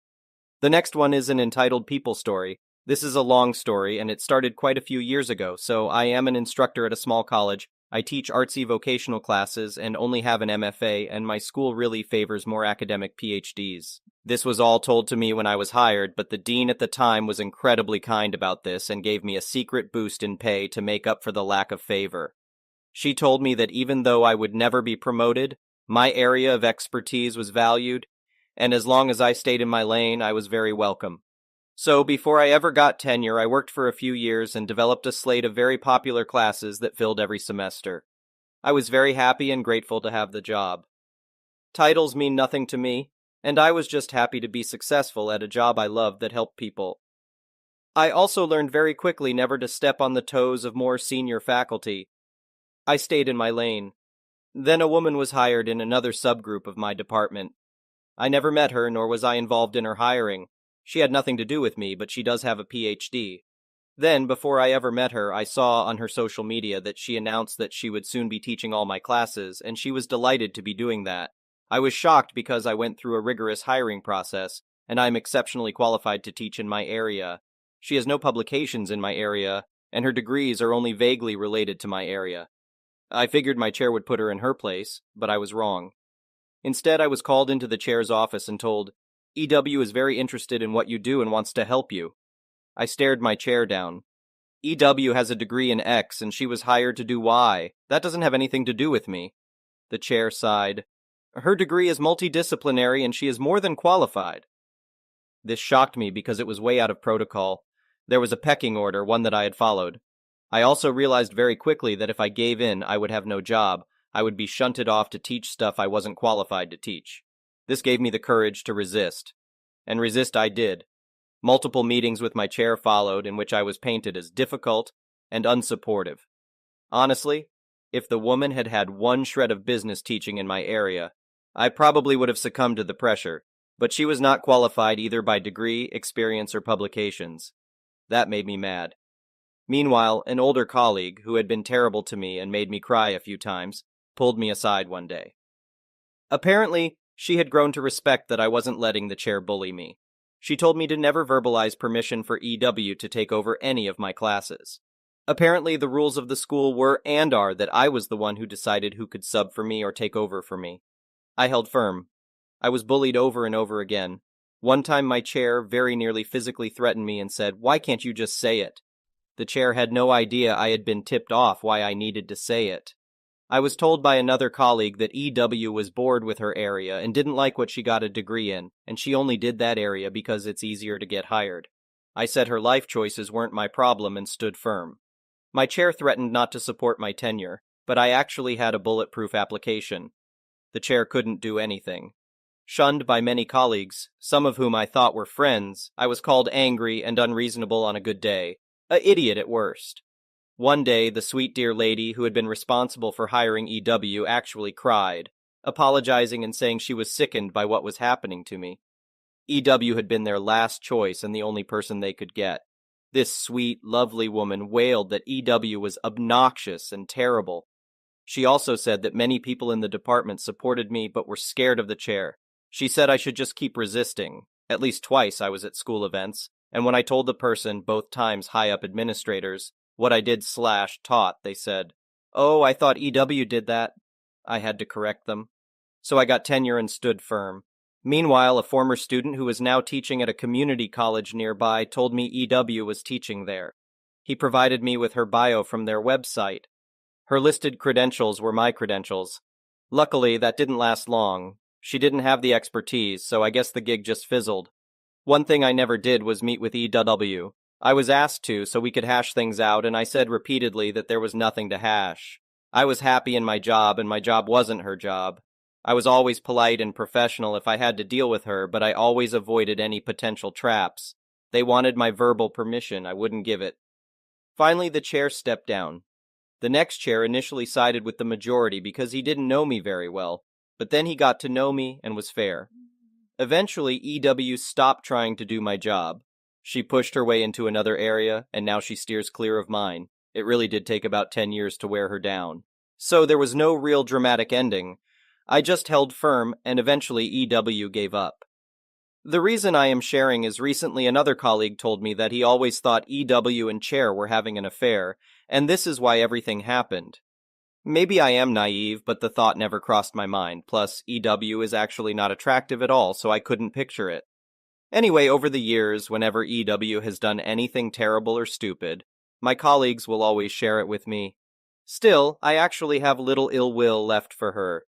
[SPEAKER 1] The next one is an entitled people story. This is a long story, and it started quite a few years ago, so I am an instructor at a small college. I teach artsy vocational classes and only have an MFA, and my school really favors more academic PhDs. This was all told to me when I was hired, but the dean at the time was incredibly kind about this and gave me a secret boost in pay to make up for the lack of favor. She told me that even though I would never be promoted, my area of expertise was valued, and as long as I stayed in my lane, I was very welcome. So before I ever got tenure, I worked for a few years and developed a slate of very popular classes that filled every semester. I was very happy and grateful to have the job. Titles mean nothing to me, and I was just happy to be successful at a job I loved that helped people. I also learned very quickly never to step on the toes of more senior faculty. I stayed in my lane. Then a woman was hired in another subgroup of my department. I never met her, nor was I involved in her hiring. She had nothing to do with me, but she does have a PhD. Then, before I ever met her, I saw on her social media that she announced that she would soon be teaching all my classes, and she was delighted to be doing that. I was shocked because I went through a rigorous hiring process, and I am exceptionally qualified to teach in my area. She has no publications in my area, and her degrees are only vaguely related to my area. I figured my chair would put her in her place, but I was wrong. Instead, I was called into the chair's office and told, "EW is very interested in what you do and wants to help you." I stared my chair down. EW has a degree in X and she was hired to do Y. That doesn't have anything to do with me. The chair sighed. Her degree is multidisciplinary and she is more than qualified. This shocked me because it was way out of protocol. There was a pecking order, one that I had followed. I also realized very quickly that if I gave in, I would have no job. I would be shunted off to teach stuff I wasn't qualified to teach. This gave me the courage to resist. And resist I did. Multiple meetings with my chair followed in which I was painted as difficult and unsupportive. Honestly, if the woman had had one shred of business teaching in my area, I probably would have succumbed to the pressure, but she was not qualified either by degree, experience, or publications. That made me mad. Meanwhile, an older colleague, who had been terrible to me and made me cry a few times, pulled me aside one day. Apparently, she had grown to respect that I wasn't letting the chair bully me. She told me to never verbalize permission for EW to take over any of my classes. Apparently, the rules of the school were and are that I was the one who decided who could sub for me or take over for me. I held firm. I was bullied over and over again. One time my chair very nearly physically threatened me and said, "Why can't you just say it?" The chair had no idea I had been tipped off why I needed to say it. I was told by another colleague that EW was bored with her area and didn't like what she got a degree in, and she only did that area because it's easier to get hired. I said her life choices weren't my problem and stood firm. My chair threatened not to support my tenure, but I actually had a bulletproof application. The chair couldn't do anything. Shunned by many colleagues, some of whom I thought were friends, I was called angry and unreasonable on a good day, an idiot at worst. One day, the sweet dear lady who had been responsible for hiring EW actually cried, apologizing and saying she was sickened by what was happening to me. EW had been their last choice and the only person they could get. This sweet, lovely woman wailed that EW was obnoxious and terrible. She also said that many people in the department supported me but were scared of the chair. She said I should just keep resisting. At least twice I was at school events, and when I told the person, both times high-up administrators, what I did/taught, they said, "Oh, I thought EW did that." I had to correct them. So I got tenure and stood firm. Meanwhile, a former student who was now teaching at a community college nearby told me EW was teaching there. He provided me with her bio from their website. Her listed credentials were my credentials. Luckily, that didn't last long. She didn't have the expertise, so I guess the gig just fizzled. One thing I never did was meet with EW. I was asked to so we could hash things out, and I said repeatedly that there was nothing to hash. I was happy in my job, and my job wasn't her job. I was always polite and professional if I had to deal with her, but I always avoided any potential traps. They wanted my verbal permission. I wouldn't give it. Finally, the chair stepped down. The next chair initially sided with the majority because he didn't know me very well, but then he got to know me and was fair. Eventually, EW stopped trying to do my job. She pushed her way into another area, and now she steers clear of mine. It really did take about 10 years to wear her down. So there was no real dramatic ending. I just held firm, and eventually EW gave up. The reason I am sharing is recently another colleague told me that he always thought EW and Chair were having an affair, and this is why everything happened. Maybe I am naive, but the thought never crossed my mind. Plus, EW is actually not attractive at all, so I couldn't picture it. Anyway, over the years, whenever EW has done anything terrible or stupid, my colleagues will always share it with me. Still, I actually have little ill will left for her.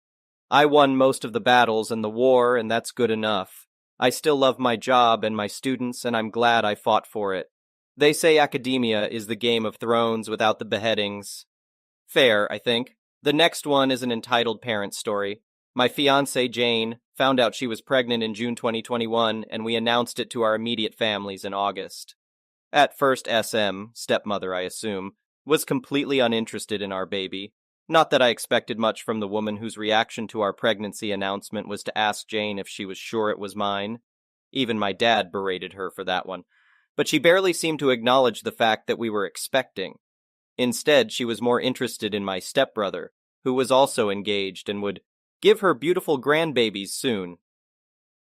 [SPEAKER 1] I won most of the battles and the war, and that's good enough. I still love my job and my students, and I'm glad I fought for it. They say academia is the Game of Thrones without the beheadings. Fair, I think. The next one is an entitled parent story. My fiancée, Jane, found out she was pregnant in June 2021, and we announced it to our immediate families in August. At first, SM, stepmother I assume, was completely uninterested in our baby. Not that I expected much from the woman whose reaction to our pregnancy announcement was to ask Jane if she was sure it was mine. Even my dad berated her for that one. But she barely seemed to acknowledge the fact that we were expecting. Instead, she was more interested in my stepbrother, who was also engaged and would give her beautiful grandbabies soon.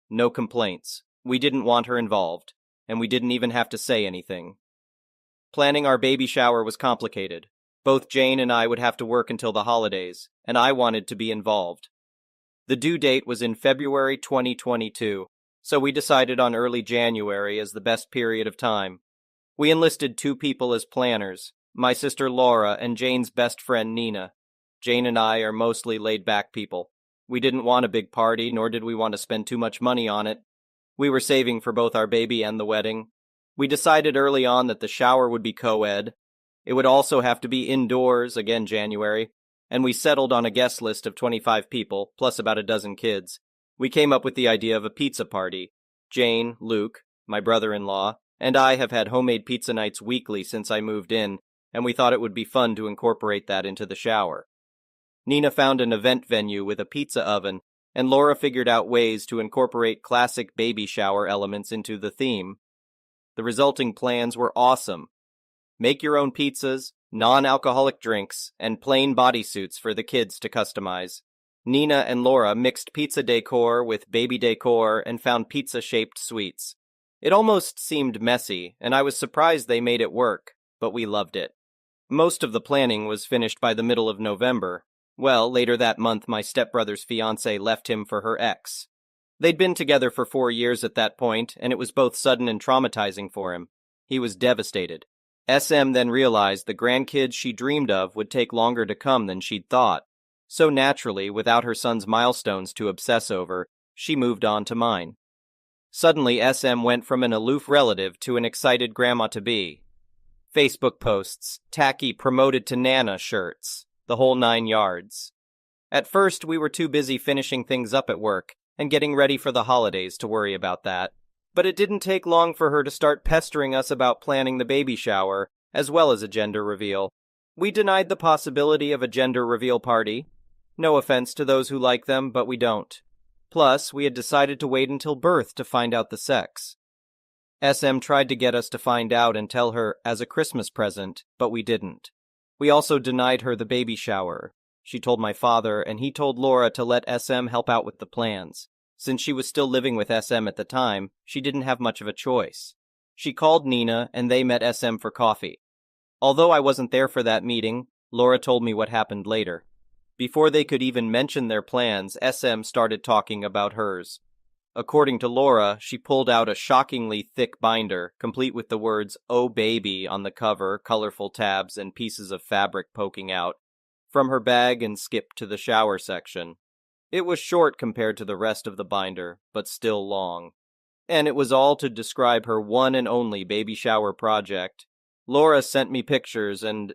[SPEAKER 1] No complaints. We didn't want her involved, and we didn't even have to say anything. Planning our baby shower was complicated. Both Jane and I would have to work until the holidays, and I wanted to be involved. The due date was in February 2022, so we decided on early January as the best period of time. We enlisted 2 people as planners, my sister Laura and Jane's best friend Nina. Jane and I are mostly laid-back people. We didn't want a big party, nor did we want to spend too much money on it. We were saving for both our baby and the wedding. We decided early on that the shower would be co-ed. It would also have to be indoors, again January, and we settled on a guest list of 25 people, plus about a dozen kids. We came up with the idea of a pizza party. Jane, Luke, my brother-in-law, and I have had homemade pizza nights weekly since I moved in, and we thought it would be fun to incorporate that into the shower. Nina found an event venue with a pizza oven, and Laura figured out ways to incorporate classic baby shower elements into the theme. The resulting plans were awesome. Make your own pizzas, non-alcoholic drinks, and plain bodysuits for the kids to customize. Nina and Laura mixed pizza decor with baby decor and found pizza-shaped sweets. It almost seemed messy, and I was surprised they made it work, but we loved it. Most of the planning was finished by the middle of November. Well, later that month, my stepbrother's fiancée left him for her ex. They'd been together for 4 years at that point, and it was both sudden and traumatizing for him. He was devastated. SM then realized the grandkids she dreamed of would take longer to come than she'd thought. So naturally, without her son's milestones to obsess over, she moved on to mine. Suddenly, SM went from an aloof relative to an excited grandma-to-be. Facebook posts, tacky promoted to Nana shirts, the whole 9 yards. At first, we were too busy finishing things up at work and getting ready for the holidays to worry about that. But it didn't take long for her to start pestering us about planning the baby shower, as well as a gender reveal. We denied the possibility of a gender reveal party. No offense to those who like them, but we don't. Plus, we had decided to wait until birth to find out the sex. SM tried to get us to find out and tell her as a Christmas present, but we didn't. We also denied her the baby shower. She told my father, and he told Laura to let SM help out with the plans. Since she was still living with SM at the time, she didn't have much of a choice. She called Nina, and they met SM for coffee. Although I wasn't there for that meeting, Laura told me what happened later. Before they could even mention their plans, SM started talking about hers. According to Laura, she pulled out a shockingly thick binder, complete with the words, "Oh baby" on the cover, colorful tabs, and pieces of fabric poking out, from her bag and skipped to the shower section. It was short compared to the rest of the binder, but still long. And it was all to describe her one and only baby shower project. Laura sent me pictures and...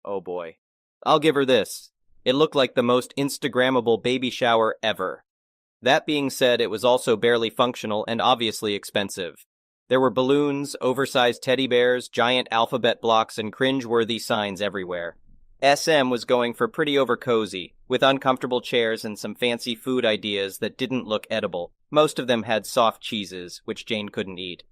[SPEAKER 1] oh boy. I'll give her this. It looked like the most Instagrammable baby shower ever. That being said, it was also barely functional and obviously expensive. There were balloons, oversized teddy bears, giant alphabet blocks, and cringe-worthy signs everywhere. SM was going for pretty over-cozy, with uncomfortable chairs and some fancy food ideas that didn't look edible. Most of them had soft cheeses, which Jane couldn't eat.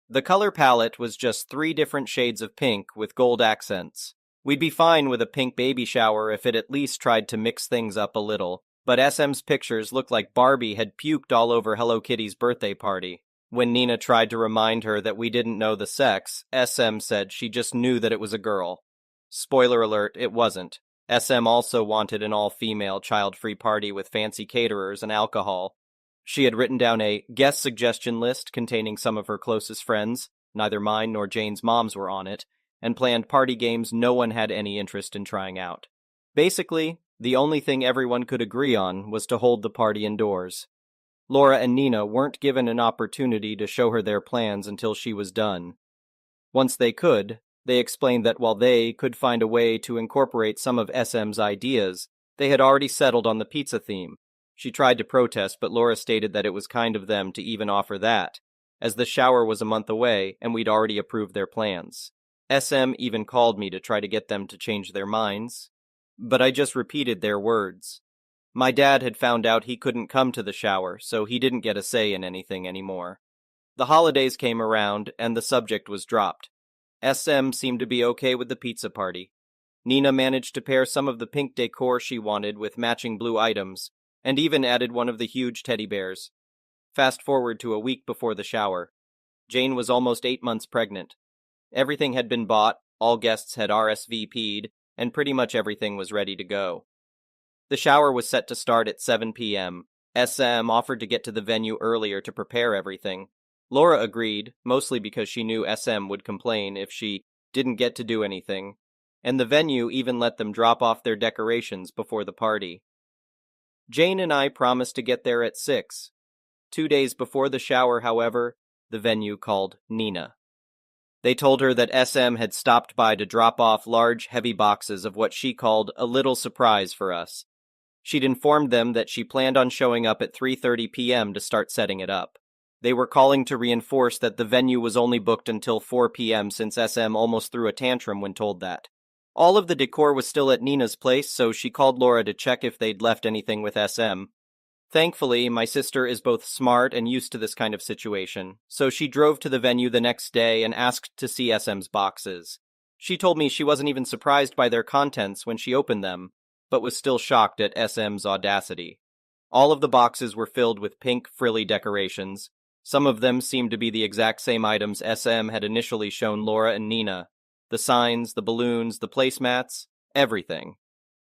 [SPEAKER 1] The color palette was just 3 different shades of pink with gold accents. We'd be fine with a pink baby shower if it at least tried to mix things up a little, but SM's pictures looked like Barbie had puked all over Hello Kitty's birthday party. When Nina tried to remind her that we didn't know the sex, SM said she just knew that it was a girl. Spoiler alert, it wasn't. SM also wanted an all-female, child-free party with fancy caterers and alcohol. She had written down a guest suggestion list containing some of her closest friends, neither mine nor Jane's moms were on it, and planned party games no one had any interest in trying out. Basically, the only thing everyone could agree on was to hold the party indoors. Laura and Nina weren't given an opportunity to show her their plans until she was done. Once they could, they explained that while they could find a way to incorporate some of SM's ideas, they had already settled on the pizza theme. She tried to protest, but Laura stated that it was kind of them to even offer that, as the shower was a month away and we'd already approved their plans. SM even called me to try to get them to change their minds, but I just repeated their words. My dad had found out he couldn't come to the shower, so he didn't get a say in anything anymore. The holidays came around, and the subject was dropped. SM seemed to be okay with the pizza party. Nina managed to pair some of the pink decor she wanted with matching blue items, and even added one of the huge teddy bears. Fast forward to a week before the shower. Jane was almost 8 months pregnant. Everything had been bought, all guests had RSVP'd, and pretty much everything was ready to go. The shower was set to start at 7 p.m. SM offered to get to the venue earlier to prepare everything. Laura agreed, mostly because she knew SM would complain if she didn't get to do anything, and the venue even let them drop off their decorations before the party. Jane and I promised to get there at 6. 2 days before the shower, however, the venue called Nina. They told her that SM had stopped by to drop off large, heavy boxes of what she called a little surprise for us. She'd informed them that she planned on showing up at 3:30 p.m. to start setting it up. They were calling to reinforce that the venue was only booked until 4 p.m. since SM almost threw a tantrum when told that. All of the decor was still at Nina's place, so she called Laura to check if they'd left anything with SM. Thankfully, my sister is both smart and used to this kind of situation, so she drove to the venue the next day and asked to see SM's boxes. She told me she wasn't even surprised by their contents when she opened them, but was still shocked at SM's audacity. All of the boxes were filled with pink, frilly decorations. Some of them seemed to be the exact same items SM had initially shown Laura and Nina. The signs, the balloons, the placemats, everything.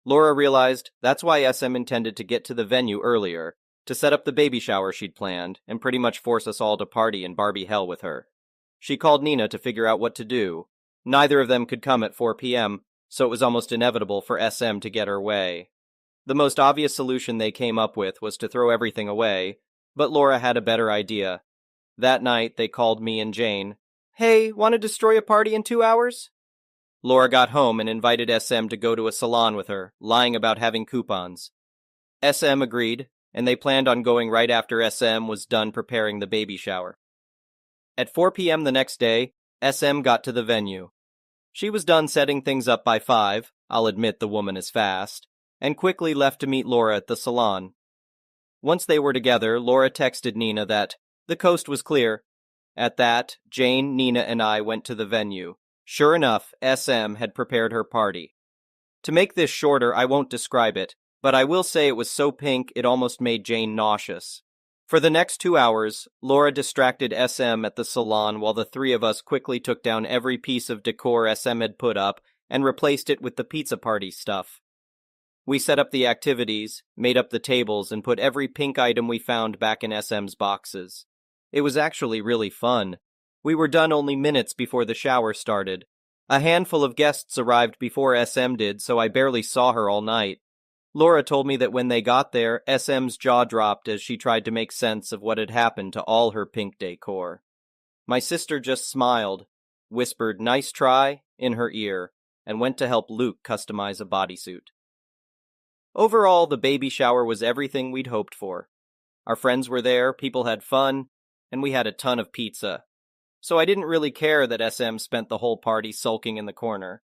[SPEAKER 1] Laura realized that's why SM intended to get to the venue earlier, to set up the baby shower she'd planned, and pretty much force us all to party in Barbie hell with her. She called Nina to figure out what to do. Neither of them could come at 4 p.m., so it was almost inevitable for SM to get her way. The most obvious solution they came up with was to throw everything away, but Laura had a better idea. That night, they called me and Jane. "Hey, want to destroy a party in 2 hours?" Laura got home and invited SM to go to a salon with her, lying about having coupons. SM agreed, and they planned on going right after SM was done preparing the baby shower. At 4 p.m. the next day, SM got to the venue. She was done setting things up by 5, I'll admit the woman is fast, and quickly left to meet Laura at the salon. Once they were together, Laura texted Nina that the coast was clear. At that, Jane, Nina, and I went to the venue. Sure enough, SM had prepared her party. To make this shorter, I won't describe it, but I will say it was so pink it almost made Jane nauseous. For the next 2 hours, Laura distracted SM at the salon while the 3 of us quickly took down every piece of decor SM had put up and replaced it with the pizza party stuff. We set up the activities, made up the tables, and put every pink item we found back in SM's boxes. It was actually really fun. We were done only minutes before the shower started. A handful of guests arrived before SM did, so I barely saw her all night. Laura told me that when they got there, SM's jaw dropped as she tried to make sense of what had happened to all her pink decor. My sister just smiled, whispered "nice try" in her ear, and went to help Luke customize a bodysuit. Overall, the baby shower was everything we'd hoped for. Our friends were there, people had fun, and we had a ton of pizza. So I didn't really care that SM spent the whole party sulking in the corner.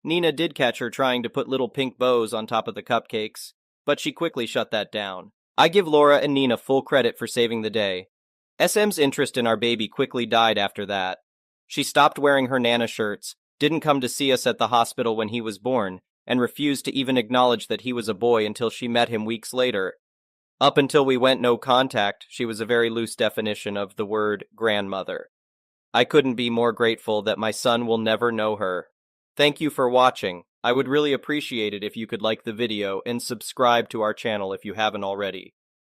[SPEAKER 1] Nina did catch her trying to put little pink bows on top of the cupcakes, but she quickly shut that down. I give Laura and Nina full credit for saving the day. SM's interest in our baby quickly died after that. She stopped wearing her Nana shirts, didn't come to see us at the hospital when he was born, and refused to even acknowledge that he was a boy until she met him weeks later. Up until we went no contact, she was a very loose definition of the word grandmother. I couldn't be more grateful that my son will never know her. Thank you for watching. I would really appreciate it if you could like the video and subscribe to our channel if you haven't already.